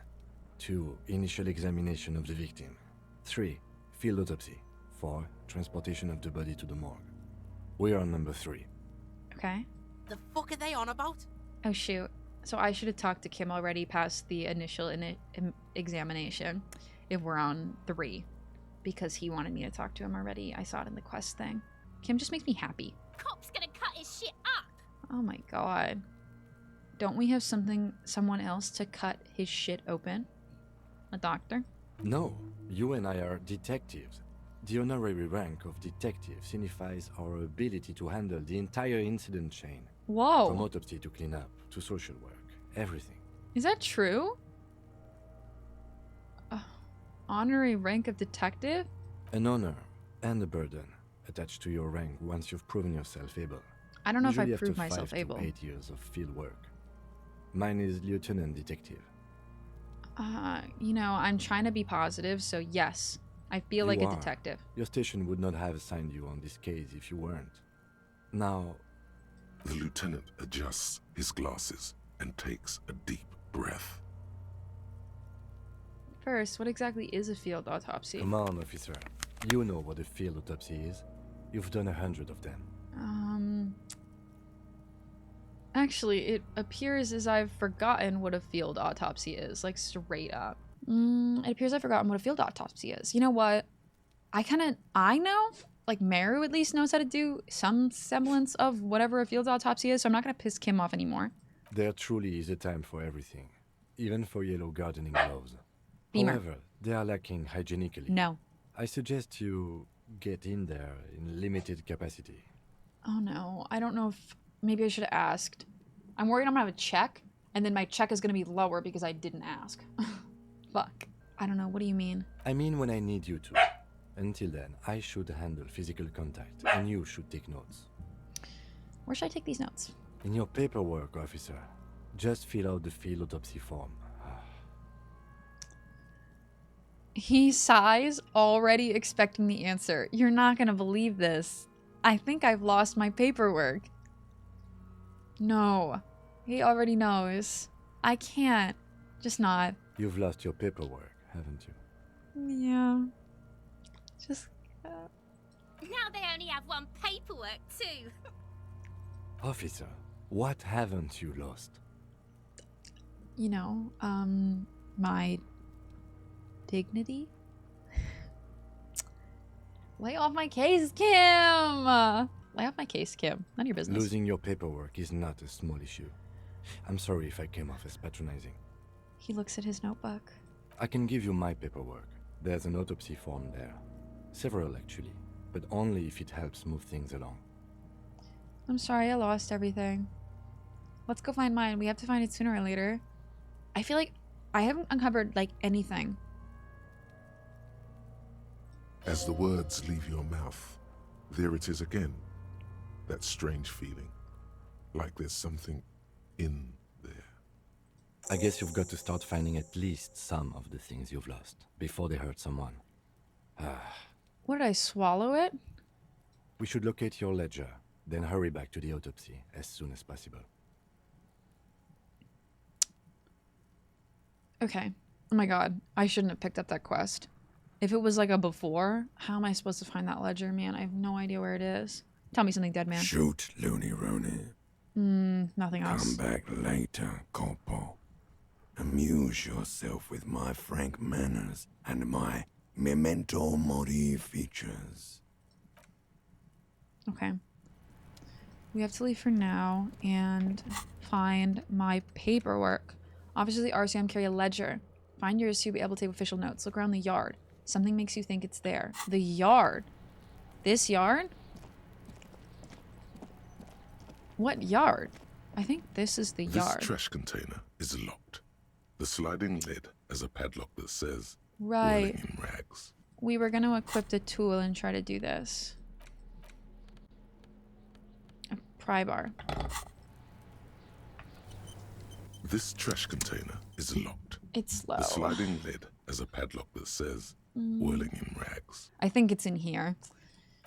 2. Initial examination of the victim. 3. Field autopsy. 4. Transportation of the body to the morgue. We are on number 3. Okay. The fuck are they on about? Oh shoot. So I should have talked to Kim already past the initial examination if we're on 3. Because he wanted me to talk to him already. I saw it in the quest thing. Kim just makes me happy. Cop's gonna cut his shit up! Oh my god. don't we have someone else to cut his shit open? A doctor? No, you and I are detectives. The honorary rank of detective signifies our ability to handle the entire incident chain. Whoa. From autopsy to cleanup, to social work, everything. Is that true? Honorary rank of detective? An honor and a burden attached to your rank once you've proven yourself able. I don't know Usually if I proved after myself 5 able. to 8 years of field work. Mine is lieutenant detective. You know, I'm trying to be positive, so yes, I feel like a detective. Your station would not have assigned you on this case if you weren't. Now... The lieutenant adjusts his glasses and takes a deep breath. First, what exactly is a field autopsy? Come on, officer. You know what a field autopsy is. You've done 100 of them. Actually, it appears as I've forgotten what a field autopsy is, like straight up. It appears I've forgotten what a field autopsy is. You know what? I know, like Maru at least knows how to do some semblance of whatever a field autopsy is, so I'm not gonna piss Kim off anymore. There truly is a time for everything, even for yellow gardening gloves. Beamer. However, they are lacking hygienically. No. I suggest you get in there in limited capacity. Oh no, I don't know if... Maybe I should have asked. I'm worried I'm gonna have a check, and then my check is gonna be lower because I didn't ask. Fuck. I don't know, what do you mean? I mean when I need you to. Until then, I should handle physical contact, and you should take notes. Where should I take these notes? In your paperwork, officer. Just fill out the field autopsy form. He sighs, already expecting the answer. You're not gonna believe this. I think I've lost my paperwork. No. He already knows. I can't. Just not. You've lost your paperwork, haven't you? Yeah. Just... Now they only have one paperwork, too. Officer, what haven't you lost? You know, my... dignity? Lay off my case, Kim! Lay off my case, Kim. None of your business. Losing your paperwork is not a small issue. I'm sorry if I came off as patronizing. He looks at his notebook. I can give you my paperwork. There's an autopsy form there. Several, actually. But only if it helps move things along. I'm sorry I lost everything. Let's go find mine. We have to find it sooner or later. I feel like I haven't uncovered, like, anything. As the words leave your mouth, there it is again. That strange feeling. Like there's something in there. I guess you've got to start finding at least some of the things you've lost before they hurt someone. What did I swallow it? We should locate your ledger, then hurry back to the autopsy as soon as possible. Okay. Oh my god. I shouldn't have picked up that quest. If it was like a before, how am I supposed to find that ledger, man? I have no idea where it is. Tell me something, dead man. Shoot, Looney Rooney. Nothing else. Come back later, Corporal. Amuse yourself with my frank manners and my memento mori features. Okay. We have to leave for now and find my paperwork. Officers of the RCM carry a ledger. Find yours to be able to take official notes. Look around the yard. Something makes you think it's there. The yard? This yard? What yard? I think this is the yard. This trash container is locked. The sliding lid has a padlock that says, right. Whirling in rags. We were going to equip the tool and try to do this. A pry bar. This trash container is locked. It's slow. The sliding lid has a padlock that says, Whirling in rags. I think it's in here.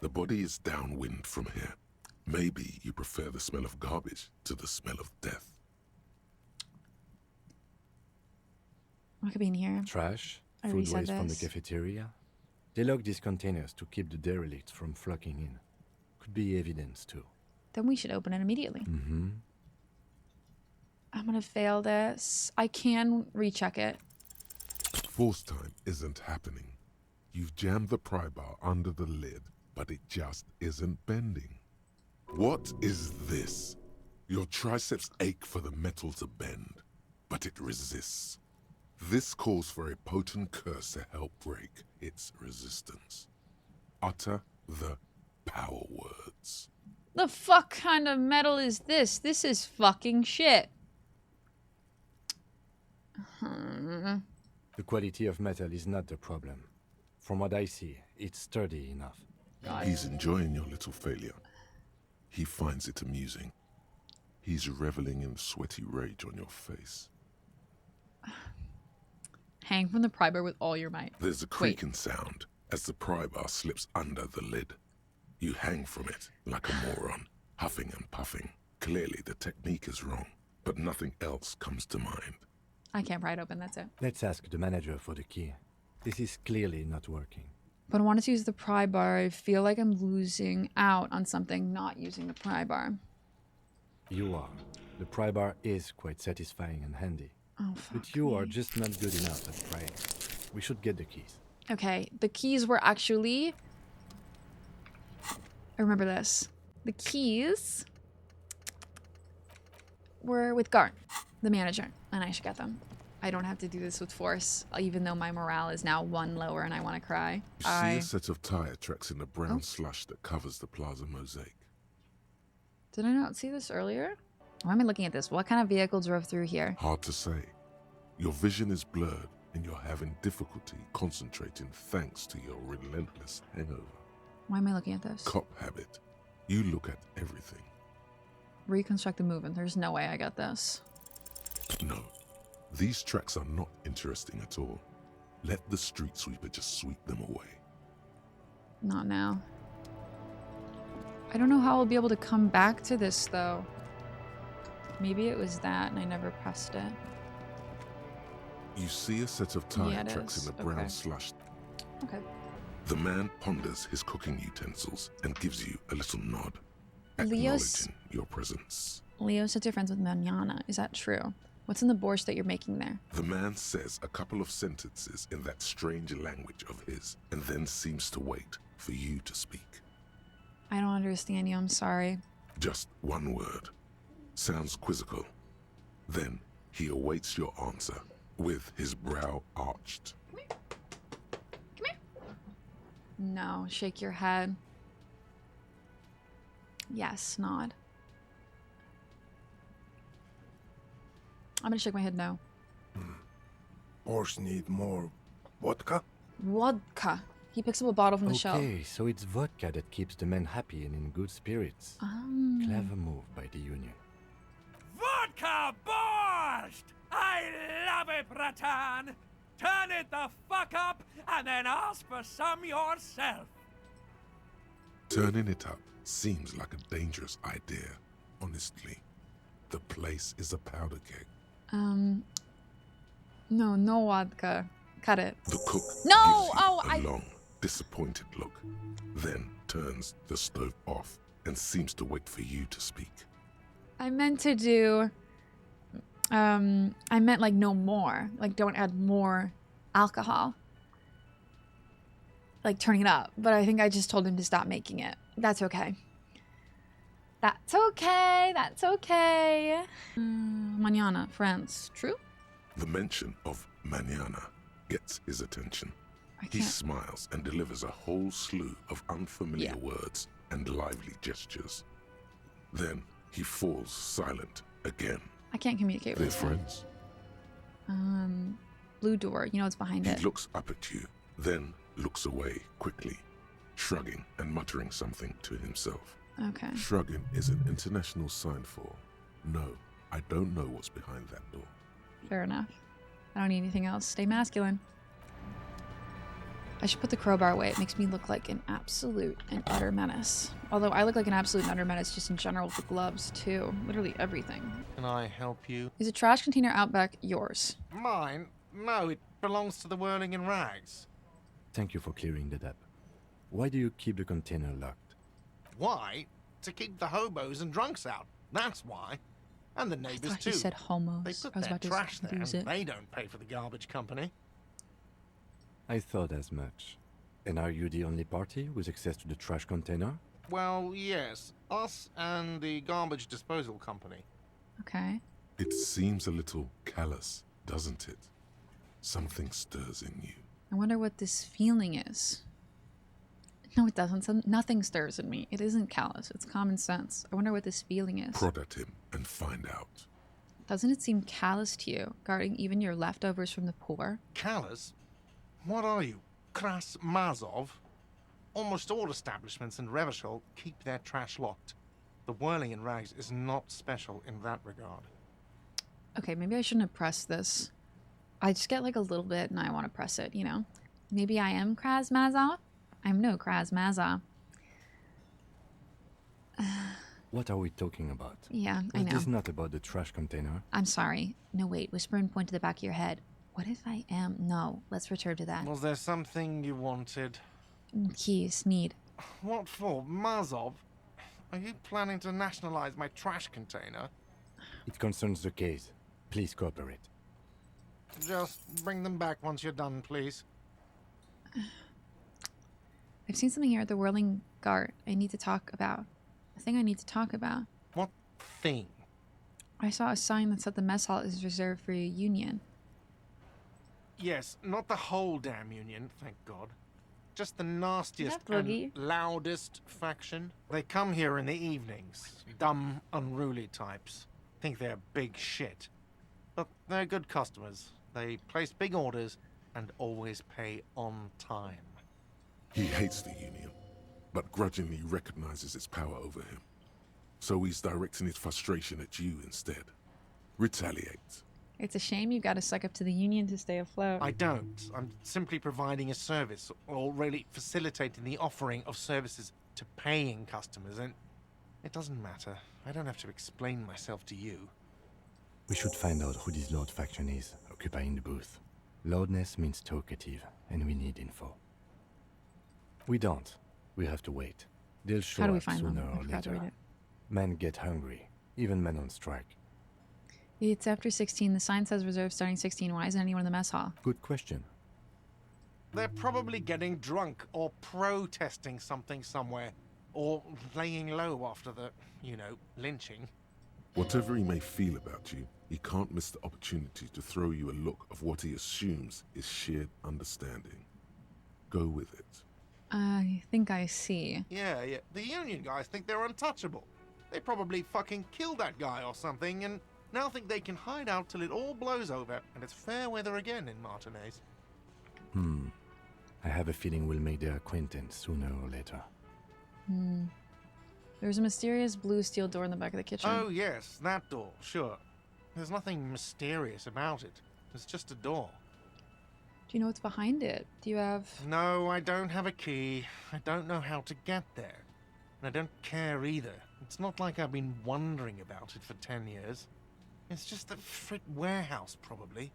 The body is downwind from here. Maybe you prefer the smell of garbage to the smell of death. What could be in here? Trash, food waste from the cafeteria. They lock these containers to keep the derelicts from flocking in. Could be evidence too. Then we should open it immediately. I'm gonna fail this. I can recheck it. Force time isn't happening. You've jammed the pry bar under the lid, but it just isn't bending. What is this? Your triceps ache for the metal to bend, but it resists. This calls for a potent curse to help break its resistance. Utter the power words. The fuck kind of metal is this? This is fucking shit. The quality of metal is not the problem. From what I see, it's sturdy enough. He's enjoying your little failure. He finds it amusing. He's reveling in sweaty rage on your face. Hang from the pry bar with all your might. There's a creaking sound as the pry bar slips under the lid. You hang from it like a moron, huffing and puffing. Clearly the technique is wrong, but nothing else comes to mind. I can't pry it open, that's it. Let's ask the manager for the key. This is clearly not working. But I wanted to use the pry bar. I feel like I'm losing out on something not using the pry bar. You are. The pry bar is quite satisfying and handy. Oh, fuck But you me. are just not good enough at prying. We should get the keys. Okay, the keys were actually... I remember this. The keys were with Garn, the manager, and I should get them. I don't have to do this with force, even though my morale is now 1 lower and I want to cry. You see a set of tire tracks in the brown slush that covers the plaza mosaic. Did I not see this earlier? Why am I looking at this? What kind of vehicle drove through here? Hard to say. Your vision is blurred and you're having difficulty concentrating thanks to your relentless hangover. Why am I looking at this? Cop habit. You look at everything. Reconstruct the movement. There's no way I got this. No. These tracks are not interesting at all. Let the street sweeper just sweep them away. Not now. I don't know how I'll be able to come back to this, though. Maybe it was that and I never pressed it. You see a set of tire Yeah, it tracks is. in the brown Okay. slush. Okay. The man ponders his cooking utensils and gives you a little nod, Leo's- acknowledging your presence. Leo said you're friends with Manana. Is that true? What's in the borscht that you're making there? The man says a couple of sentences in that strange language of his and then seems to wait for you to speak. I don't understand you. I'm sorry. Just one word. Sounds quizzical. Then he awaits your answer with his brow arched. No. Shake your head. Yes. Nod. I'm gonna shake my head no. Horse need more vodka? Vodka. He picks up a bottle from the shelf. Okay, so it's vodka that keeps the men happy and in good spirits. Clever move by the Union. Vodka borscht! I love it, Bratan! Turn it the fuck up and then ask for some yourself. Turning it up seems like a dangerous idea, honestly. The place is a powder keg. No vodka. Cut it. The cook No! gives you a long, disappointed look, then turns the stove off and seems to wait for you to speak. I meant to do... I meant like no more. Like don't add more alcohol. Like turning it up. But I think I just told him to stop making it. That's okay. That's okay. That's okay. Mañana, friends. True? The mention of mañana gets his attention. He can't- smiles and delivers a whole slew of unfamiliar words and lively gestures. Then he falls silent again. I can't communicate They're with him. friends. Blue door. You know what's behind He it. looks up at you, then looks away quickly, shrugging and muttering something to himself. Okay. Shrugging is an international sign for, no, I don't know what's behind that door. Fair enough. I don't need anything else. Stay masculine. I should put the crowbar away. It makes me look like an absolute and utter menace. Although I look like an absolute and utter menace just in general with the gloves, too. Literally everything. Can I help you? Is a trash container out back yours? Mine? No, it belongs to the Whirling in Rags. Thank you for clearing that up. Why do you keep the container locked? Why? To keep the hobos and drunks out. That's why. And the neighbors thought too. he said homos. They I put was their about to trash there lose and it. they don't pay for the garbage company. I thought as much. And are you the only party with access to the trash container? Well, yes. Us and the garbage disposal company. Okay. It seems a little callous, doesn't it? Something stirs in you. I wonder what this feeling is. No, it doesn't. Nothing stirs in me. It isn't callous. It's common sense. I wonder what this feeling is. Prod at him and find out. Doesn't it seem callous to you, guarding even your leftovers from the poor? Callous? What are you, Kras Mazov? Almost all establishments in Revachol keep their trash locked. The whirling in rags is not special in that regard. Okay, maybe I shouldn't have pressed this. I just get like a little bit and I want to press it, you know? Maybe I am Kras Mazov? I'm no Kras Mazov. What are we talking about? Yeah, I know. This is not about the trash container. I'm sorry. No, wait. Whisper and point to the back of your head. What if I am? No, let's return to that. Was there something you wanted? Keys, need. What for? Mazov? Are you planning to nationalize my trash container? It concerns the case. Please cooperate. Just bring them back once you're done, please. I've seen something here at the Whirling Gart I need to talk about. A thing I need to talk about. What thing? I saw a sign that said the mess hall is reserved for your union. Yes, not the whole damn union, thank God. Just the nastiest and loudest faction. They come here in the evenings. Dumb, unruly types. Think they're big shit. But they're good customers. They place big orders and always pay on time. He hates the union, but grudgingly recognizes its power over him. So he's directing his frustration at you instead. Retaliate. It's a shame you gotta suck up to the union to stay afloat. I don't. I'm simply providing a service, or really facilitating the offering of services to paying customers, and it doesn't matter. I don't have to explain myself to you. We should find out who this Lord faction is, occupying the booth. Loudness means talkative, and we need info. We don't. We have to wait. They'll show How do we up find sooner them? I or forgot to read later. it. Men get hungry, even men on strike. It's after 16. The sign says reserved starting 16. Why isn't anyone in the mess hall? Good question. They're probably getting drunk or protesting something somewhere, or laying low after the, lynching. Whatever he may feel about you, he can't miss the opportunity to throw you a look of what he assumes is shared understanding. Go with it. I think I see. Yeah. The union guys think they're untouchable. They probably fucking killed that guy or something, and now think they can hide out till it all blows over and it's fair weather again in Martinez. I have a feeling we'll make their acquaintance sooner or later. There's a mysterious blue steel door in the back of the kitchen. Oh, yes, that door, sure. There's nothing mysterious about it. It's just a door. Do you know what's behind it? Do you have... No, I don't have a key. I don't know how to get there. And I don't care either. It's not like I've been wondering about it for 10 years. It's just a frit warehouse, probably.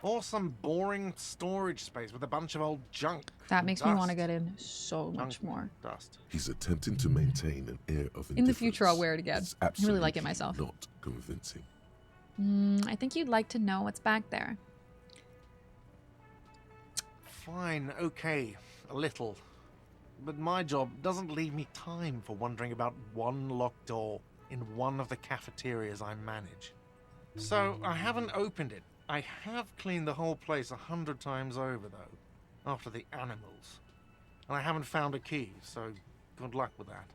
Or some boring storage space with a bunch of old junk. That makes me want to get in so much more. Dust. He's attempting to maintain an air of indifference. In the future, I'll wear it again. It's I really like it absolutely myself. Not convincing. I think you'd like to know what's back there. Fine, okay, a little. But my job doesn't leave me time for wondering about one locked door in one of the cafeterias I manage. So I haven't opened it. I have cleaned the whole place 100 times over, though, after the animals. And I haven't found a key, so good luck with that.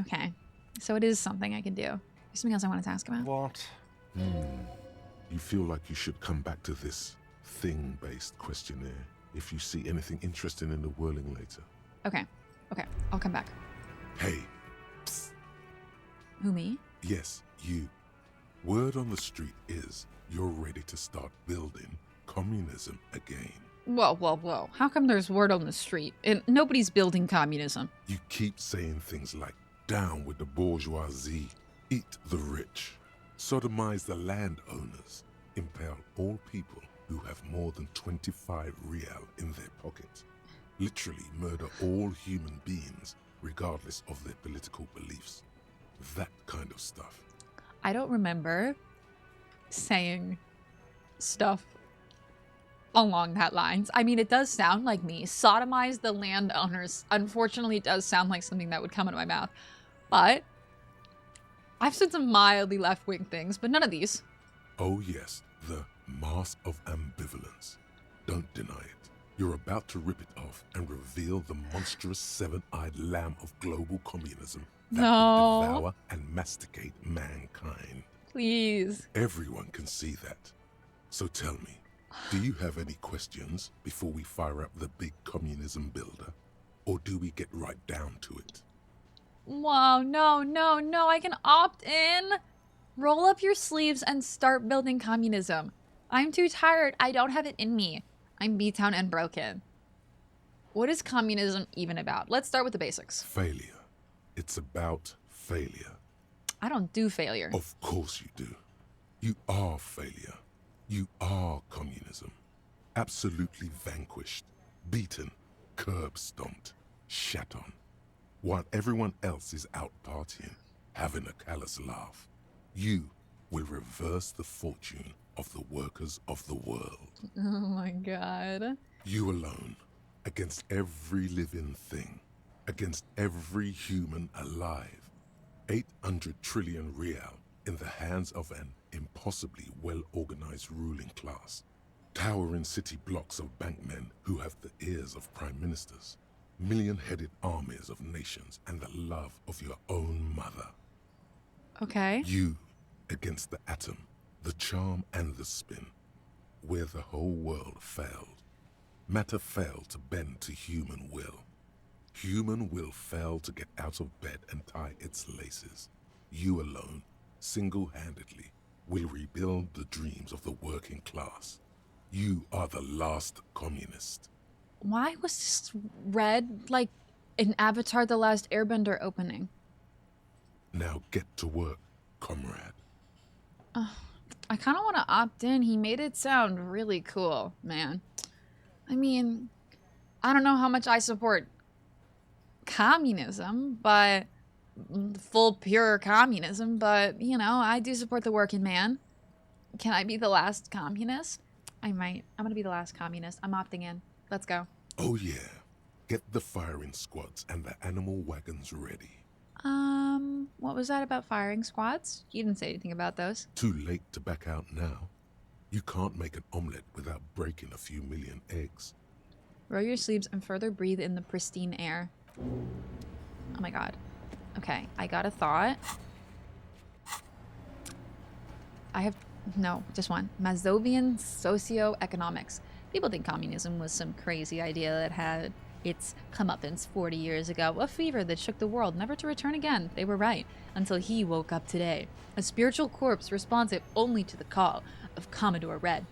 Okay, so it is something I can do. There's something else I wanted to ask about. What? You feel like you should come back to this thing-based questionnaire if you see anything interesting in the whirling later. Okay, I'll come back. Hey, psst. Who, me? Yes, you. Word on the street is you're ready to start building communism again. Whoa. How come there's word on the street? And nobody's building communism. You keep saying things like, down with the bourgeoisie, eat the rich, sodomize the landowners, impale all people who have more than 25 real in their pockets, literally murder all human beings regardless of their political beliefs. That kind of stuff. I don't remember saying stuff along that lines. I mean, it does sound like me. Sodomize the landowners. Unfortunately, it does sound like something that would come out of my mouth. But I've said some mildly left-wing things, but none of these. Oh yes, the mask of ambivalence. Don't deny it. You're about to rip it off and reveal the monstrous seven-eyed lamb of global communism that would devour and masticate mankind. Please. Everyone can see that. So tell me, do you have any questions before we fire up the big communism builder? Or do we get right down to it? Whoa, no, no, no, I can opt in. Roll up your sleeves and start building communism. I'm too tired. I don't have it in me. I'm B-Town and broken. What is communism even about? Let's start with the basics. Failure. It's about failure. I don't do failure. Of course you do. You are failure. You are communism. Absolutely vanquished, beaten, curb-stomped, shat on. While everyone else is out partying, having a callous laugh, you will reverse the fortune of the workers of the world. Oh my god. You alone, against every living thing, against every human alive. 800 trillion real in the hands of an impossibly well-organized ruling class. Towering city blocks of bankmen who have the ears of prime ministers. Million-headed armies of nations and the love of your own mother. Okay. You against the atom, the charm and the spin, where the whole world failed. Matter failed to bend to human will. Human will failed to get out of bed and tie its laces. You alone, single-handedly, will rebuild the dreams of the working class. You are the last communist. Why was this red like an Avatar The Last Airbender opening? Now get to work, comrade. I kind of want to opt in. He made it sound really cool, man. I mean, I don't know how much I support communism, but full pure communism, but you know, I do support the working man. Can I be the last communist? I might. I'm gonna be the last communist. I'm opting in. Let's go. Oh yeah. Get the firing squads and the animal wagons ready. What was that about firing squads? You didn't say anything about those. Too late to back out now. You can't make an omelette without breaking a few million eggs. Roll your sleeves and further breathe in the pristine air. Oh my god. Okay, I got a thought. No, just one. Mazovian socioeconomics. People think communism was some crazy idea that had its comeuppance 40 years ago. A fever that shook the world, never to return again. They were right, until he woke up today. A spiritual corpse responsive only to the call of Commodore Red.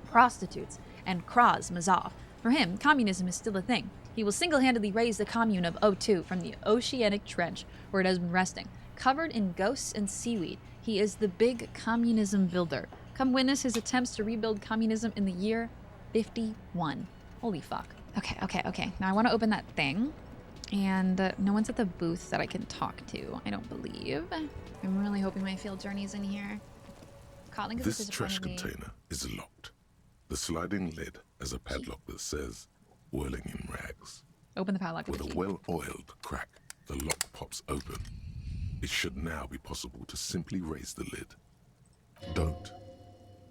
Prostitutes and Kraz Mazov. For him, communism is still a thing. He will single-handedly raise the commune of O2 from the oceanic trench where it has been resting. Covered in ghosts and seaweed, he is the big communism builder. Come witness his attempts to rebuild communism in the year 51. Holy fuck. Okay. Now I want to open that thing. And no one's at the booth that I can talk to, I don't believe. I'm really hoping my field journey's in here. This trash container is locked. The sliding lid has a padlock that says, whirling in rags. Open the padlock. With a well-oiled crack, the lock pops open. It should now be possible to simply raise the lid. Don't.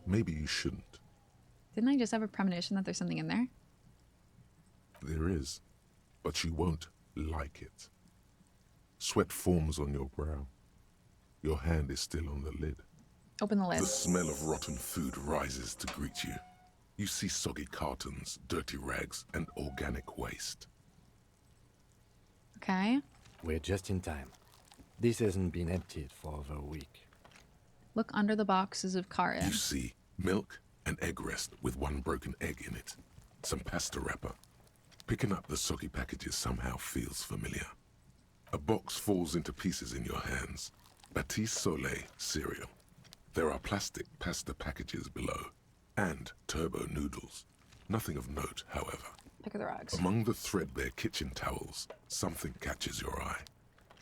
Maybe you shouldn't. Didn't I just have a premonition that there's something in there? There is, but you won't like it. Sweat forms on your brow. Your hand is still on the lid. Open the lid. The smell of rotten food rises to greet you. You see soggy cartons, dirty rags, and organic waste. Okay. We're just in time. This hasn't been emptied for over a week. Look under the boxes of carton. You see milk, an egg rest with one broken egg in it, some pasta wrapper. Picking up the soggy packages somehow feels familiar. A box falls into pieces in your hands. Batiste Soleil cereal. There are plastic pasta packages below, and turbo noodles. Nothing of note, however. Pick of the rags. Among the threadbare kitchen towels, something catches your eye.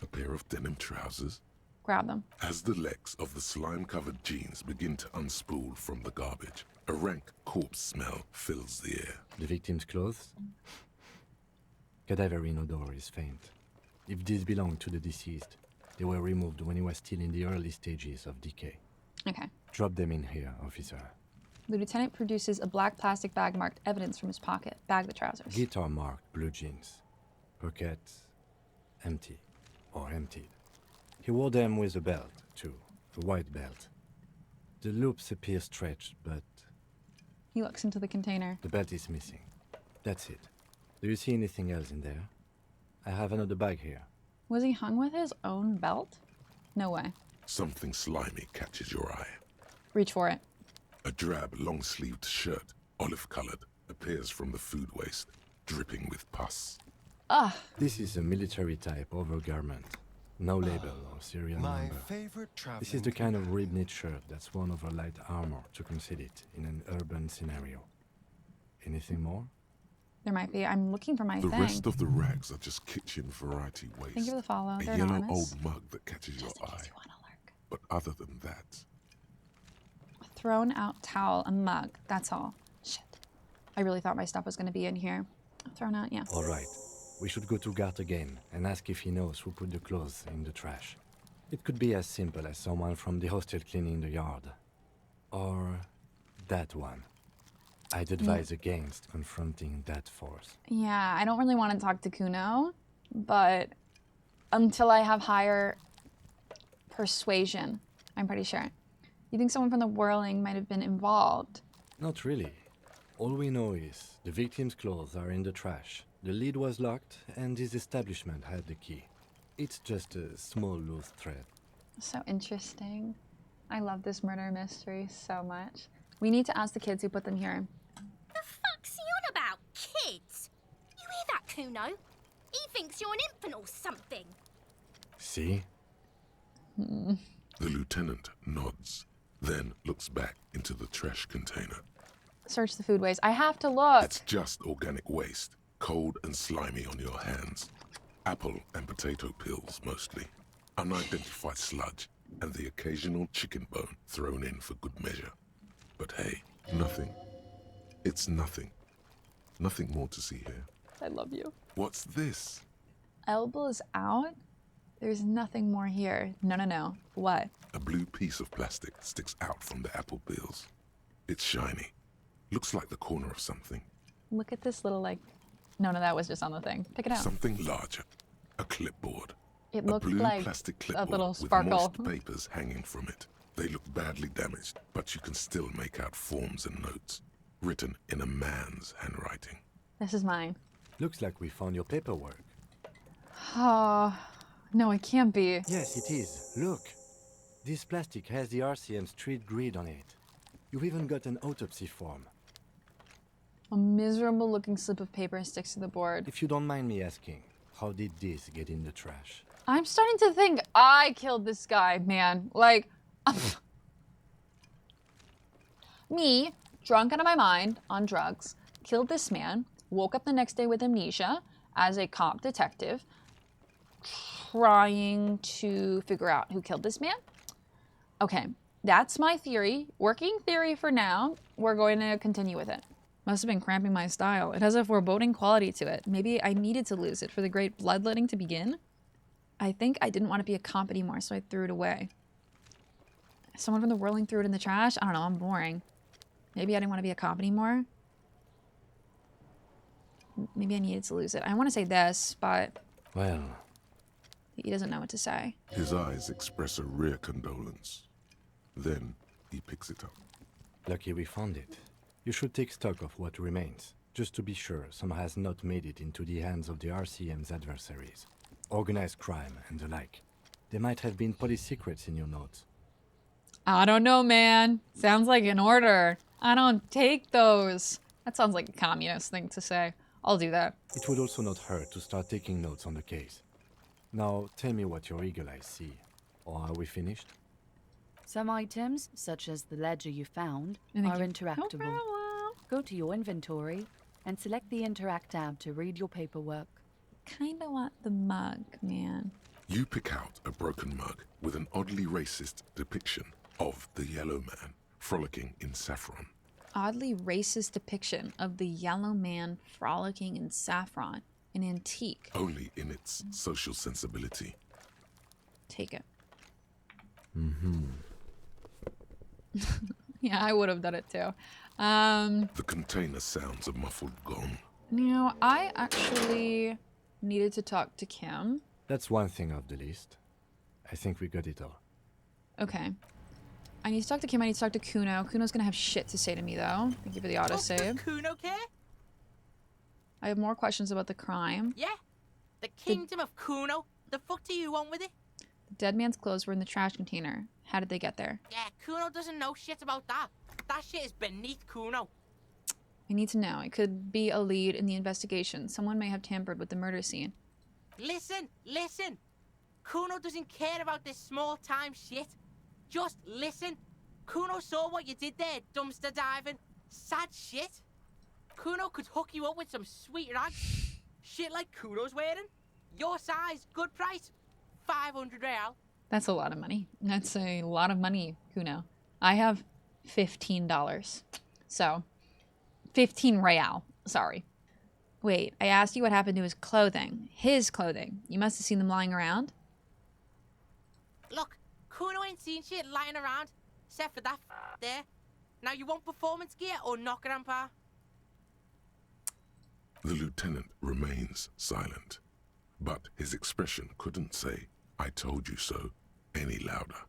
A pair of denim trousers, Grab them. As the legs of the slime-covered jeans begin to unspool from the garbage, a rank corpse smell fills the air. The victim's clothes? Cadaverine odor is faint. If these belong to the deceased, they were removed when he was still in the early stages of decay. Okay. Drop them in here, officer. The lieutenant produces a black plastic bag marked evidence from his pocket. Bag the trousers. Guitar marked blue jeans. Pockets empty or emptied. He wore them with a belt, too. A white belt. The loops appear stretched, but He looks into the container. the belt is missing. That's it. Do you see anything else in there? I have another bag here. Was he hung with his own belt? No way. Something slimy catches your eye. Reach for it. A drab, long-sleeved shirt, olive-colored, appears from the food waste, dripping with pus. Ugh. This is a military-type overgarment. No label or serial number. This is the kind of rib-knit shirt that's worn over light armor to conceal it in an urban scenario. Anything more? There might be. I'm looking for my The thing. rest of the rags are just kitchen variety waste. Thank you for the follow. A They're yellow anonymous. old mug that catches your eye. But other than that, Thrown out towel, a mug. That's all. Shit. I really thought my stuff was going to be in here. Thrown out, yeah. All right. We should go to Gart again and ask if he knows who put the clothes in the trash. It could be as simple as someone from the hostel cleaning the yard. Or that one. I'd advise against confronting that force. Yeah, I don't really want to talk to Kuno, but until I have higher persuasion, I'm pretty sure. You think someone from the whirling might have been involved? Not really. All we know is the victim's clothes are in the trash. The lid was locked, and his establishment had the key. It's just a small loose thread. So interesting. I love this murder mystery so much. We need to ask the kids who put them here. The fuck's he on about, kids? You hear that, Kuno? He thinks you're an infant or something. See? the lieutenant nods, then looks back into the trash container. Search the food waste. I have to look. It's just organic waste, cold and slimy on your hands. Apple and potato peels, mostly. Unidentified sludge, and the occasional chicken bone thrown in for good measure. But hey, nothing. It's nothing. Nothing more to see here. I love you. What's this? Elbow is out? There's nothing more here. No. What? A blue piece of plastic sticks out from the apple peels. It's shiny. Looks like the corner of something. Look at this little, like... No, that was just on the thing. Pick it out. Something larger. A clipboard. It looks a blue like plastic a clipboard little with sparkle. moist papers hanging from it. They look badly damaged, but you can still make out forms and notes, written in a man's handwriting. This is mine. Looks like we found your paperwork. Oh, no, it can't be. Yes, it is. Look. This plastic has the RCM street grid on it. You've even got an autopsy form. A miserable looking slip of paper sticks to the board. If you don't mind me asking, how did this get in the trash? I'm starting to think I killed this guy, man. Like, me, drunk out of my mind, on drugs, killed this man, woke up the next day with amnesia as a cop detective, trying to figure out who killed this man. Okay, that's my theory. Working theory for now. We're going to continue with it. Must have been cramping my style. It has a foreboding quality to it. Maybe I needed to lose it for the great bloodletting to begin. I think I didn't want to be a cop anymore, so I threw it away. Someone from the whirling threw it in the trash? I don't know, I'm boring. Maybe I didn't want to be a cop anymore. Maybe I needed to lose it. I want to say this, but... Well... He doesn't know what to say. His eyes express a rare condolence. Then he picks it up. Lucky we found it. You should take stock of what remains, just to be sure some has not made it into the hands of the RCM's adversaries. Organized crime and the like. There might have been police secrets in your notes. I don't know, man. Sounds like an order. I don't take those. That sounds like a communist thing to say. I'll do that. It would also not hurt to start taking notes on the case. Now, tell me what your eagle eyes see. Or are we finished? Some items, such as the ledger you found, Thank are you. interactable. Go to your inventory and select the Interact tab to read your paperwork. Kinda want the mug, man. You pick out a broken mug with an oddly racist depiction of the yellow man frolicking in saffron. Oddly racist depiction of the yellow man frolicking in saffron. An antique. Only in its social sensibility. Take it. Mm-hmm. Yeah, I would have done it too. The container sounds a muffled gong. You know, I actually needed to talk to Kim. That's one thing off the list. I think we got it all. Okay. I need to talk to Kim. I need to talk to Kuno. Kuno's gonna have shit to say to me, though. Thank you for the autosave. Does Kuno care? I have more questions about the crime. Yeah. The kingdom of Kuno. The fuck do you want with it? The dead man's clothes were in the trash container. How did they get there? Yeah, Kuno doesn't know shit about that. That shit is beneath Kuno. I need to know. It could be a lead in the investigation. Someone may have tampered with the murder scene. Listen, listen. Kuno doesn't care about this small-time shit. Just listen. Kuno saw what you did there, dumpster diving. Sad shit. Kuno could hook you up with some sweet rags. Shit like Kuno's wearing. Your size, good price. 500 real. That's a lot of money. That's a lot of money, Kuno. I have $15. So, 15 real. Sorry. Wait, I asked you what happened to his clothing. His clothing. You must have seen them lying around. Look, Kuno ain't seen shit lying around, except for that there. Now you want performance gear or not, Grandpa? The lieutenant remains silent, but his expression couldn't say, "I told you so," any louder.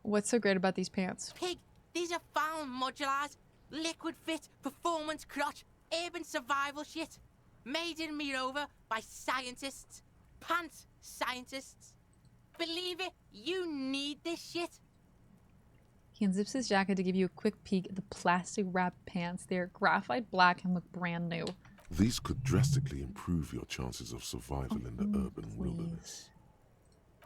What's so great about these pants? Pig, these are found modulars. Liquid fit, performance crotch, urban survival shit. Made in Mirova by scientists. Pants scientists. Believe it, you need this shit. He unzips his jacket to give you a quick peek at the plastic wrapped pants. They are graphite black and look brand new. These could drastically improve your chances of survival in the urban wilderness.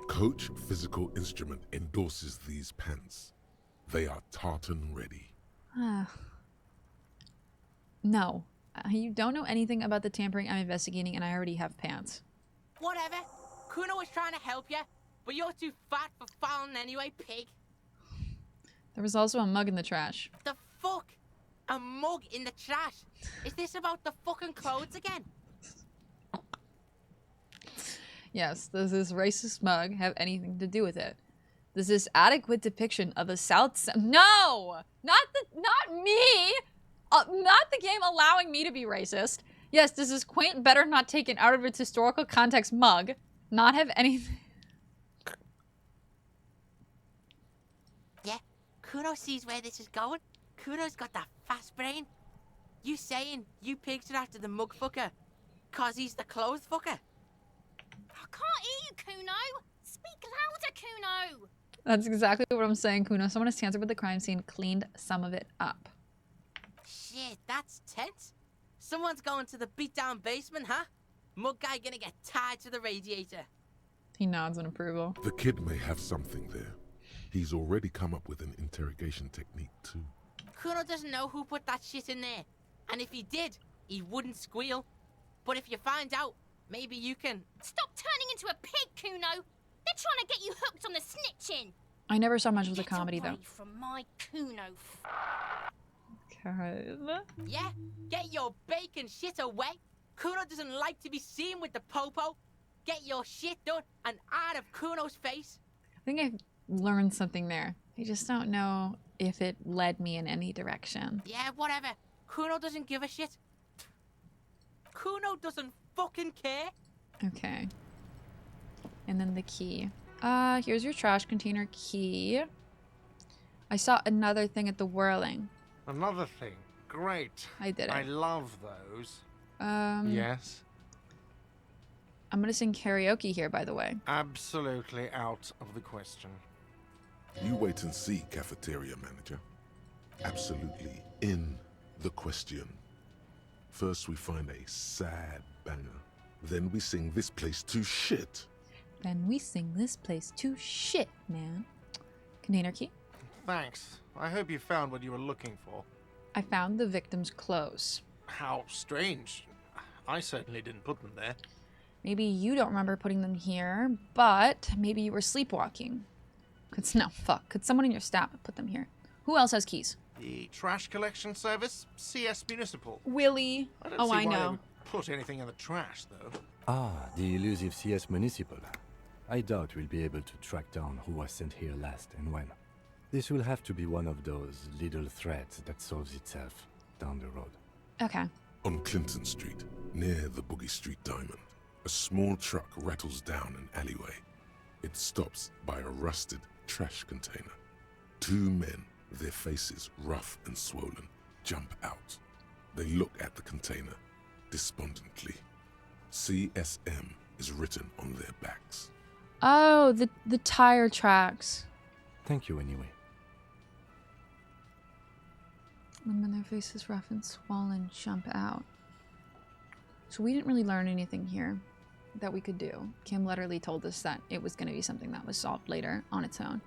Coach Physical Instrument endorses these pants. They are tartan ready. No. You don't know anything about the tampering I'm investigating, and I already have pants. Whatever. Kuno was trying to help you, but you're too fat for fouling anyway, pig. There was also a mug in the trash. The fuck? A mug in the trash? Is this about the fucking clothes again? Yes, does this racist mug have anything to do with it? Does this adequate depiction of a No! Not me! Not the game allowing me to be racist. Yes, does this quaint, better not taken out of its historical context mug not have anything... Yeah, Kuno sees where this is going. Kuno's got that fast brain. You saying you pigs are after the mug fucker, cause he's the clothes fucker? I can't hear you, Kuno. Speak louder, Kuno. That's exactly what I'm saying, Kuno. Someone has tampered with the crime scene, cleaned some of it up. Shit, that's tense. Someone's going to the beat-down basement, huh? Mug guy gonna get tied to the radiator. He nods in approval. The kid may have something there. He's already come up with an interrogation technique, too. Kuno doesn't know who put that shit in there. And if he did, he wouldn't squeal. But if you find out, maybe you can... Stop turning into a pig, Kuno. They're trying to get you hooked on the snitching. I never saw much of the comedy, though. From my Kuno. God. Yeah, get your bacon shit away. Kuno doesn't like to be seen with the popo. Get your shit done and out of Kuno's face. I think I've learned something there. I just don't know if it led me in any direction. Yeah, whatever. Kuno doesn't give a shit. Kuno doesn't fucking care. Okay. And then the key. Here's your trash container key. I saw another thing at the whirling. Another thing. Great. I did it. I love those. Yes? I'm gonna sing karaoke here, by the way. Absolutely out of the question. You wait and see, cafeteria manager. Absolutely in the question. First we find a sad banger. Then we sing this place to shit. Then we sing this place to shit, man. Container key? Thanks. I hope you found what you were looking for. I found the victim's clothes. How strange. I certainly didn't put them there. Maybe you don't remember putting them here, but maybe you were sleepwalking. Could someone in your staff have put them here? Who else has keys? The trash collection service? CS Municipal. Willie. I don't Oh, see I why they know. would put anything in the trash, though. Ah, the elusive CS Municipal. I doubt we'll be able to track down who was sent here last and when. This will have to be one of those little threads that solves itself down the road. Okay. On Clinton Street, near the Boogie Street Diamond, a small truck rattles down an alleyway. It stops by a rusted trash container. Two men, their faces rough and swollen, jump out. They look at the container despondently. CSM is written on their backs. Oh, the tire tracks. Thank you anyway. When their faces rough and swollen, jump out. So we didn't really learn anything here that we could do. Kim literally told us that it was going to be something that was solved later on its own.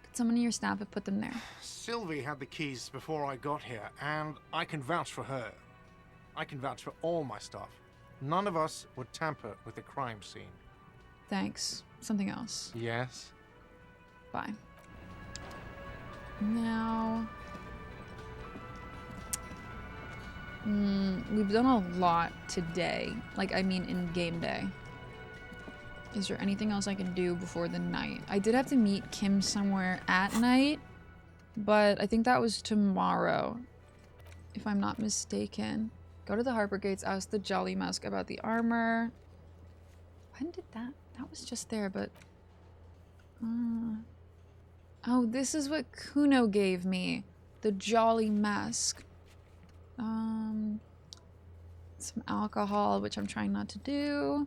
Could someone in your staff have put them there? Sylvie had the keys before I got here, and I can vouch for her. I can vouch for all my staff. None of us would tamper with the crime scene. Thanks. Something else. Yes? Bye. Now... we've done a lot today. Like, I mean in game day. Is there anything else I can do before the night? I did have to meet Kim somewhere at night, but I think that was tomorrow, if I'm not mistaken. Go to the Harbor Gates, ask the Jolly Musk about the armor. When did that? That was just there, but... Oh, this is what Kuno gave me. The Jolly Mask. Some alcohol, which I'm trying not to do.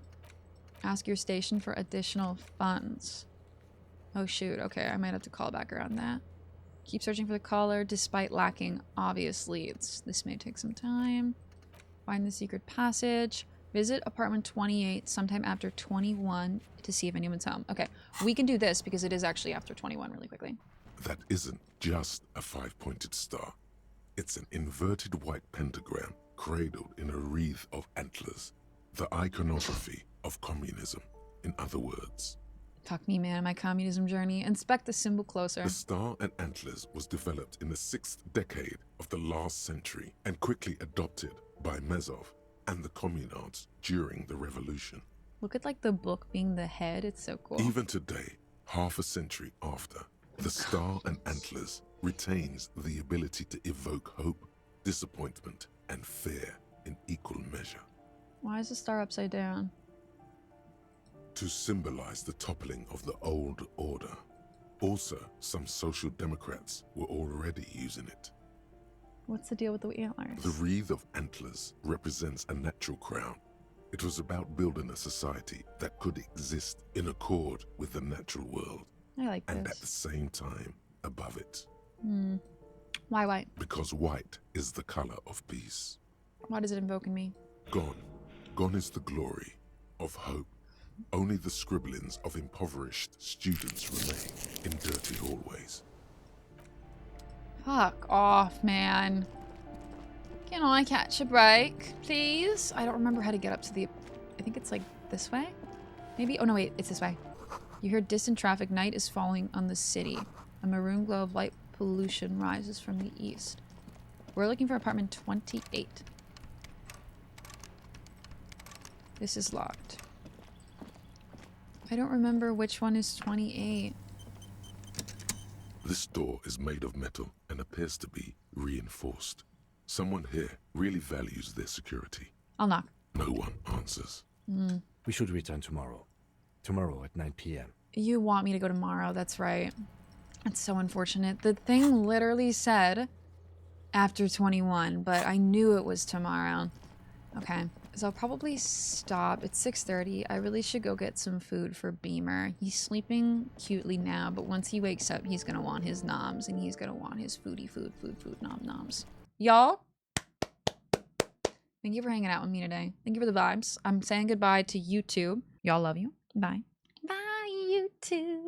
Ask your station for additional funds. Oh shoot, okay, I might have to call back around that. Keep searching for the caller despite lacking obvious leads. This may take some time. Find the secret passage. Visit apartment 28 sometime after 21 to see if anyone's home. Okay, we can do this because it is actually after 21 really quickly. That isn't just a five-pointed star. It's an inverted white pentagram cradled in a wreath of antlers. The iconography of communism, in other words. Fuck me, man, my communism journey. Inspect the symbol closer. The star and antlers was developed in the 6th decade of the last century and quickly adopted by Mezov and the communards during the revolution. Look at like the book being the head, it's so cool. Even today, half a century after, the star and antlers retains the ability to evoke hope, disappointment, and fear in equal measure. Why is the star upside down? To symbolize the toppling of the old order. Also, some social democrats were already using it. What's the deal with the antlers? The wreath of antlers represents a natural crown. It was about building a society that could exist in accord with the natural world. I like this. And at the same time, above it. Why white? Because white is the color of peace. Why does it invoke in me? Gone. Gone is the glory of hope. Only the scribblings of impoverished students remain in dirty hallways. Fuck off, man. Can I catch a break, please? I don't remember how to get up to the... I think it's like this way? Maybe? Oh no, wait, it's this way. You hear distant traffic. Night is falling on the city. A maroon glow of light pollution rises from the east. We're looking for apartment 28. This is locked. I don't remember which one is 28. This door is made of metal and appears to be reinforced. Someone here really values their security. I'll knock. No one answers. We should return tomorrow. Tomorrow at 9 p.m. You want me to go tomorrow, that's right. That's so unfortunate. The thing literally said after 21, but I knew it was tomorrow. Okay, so I'll probably stop. It's 6:30. I really should go get some food for Beamer. He's sleeping cutely now, but once he wakes up, he's gonna want his noms, and he's gonna want his food, noms. Y'all, thank you for hanging out with me today. Thank you for the vibes. I'm saying goodbye to YouTube. Y'all love you. Bye. Bye, YouTube.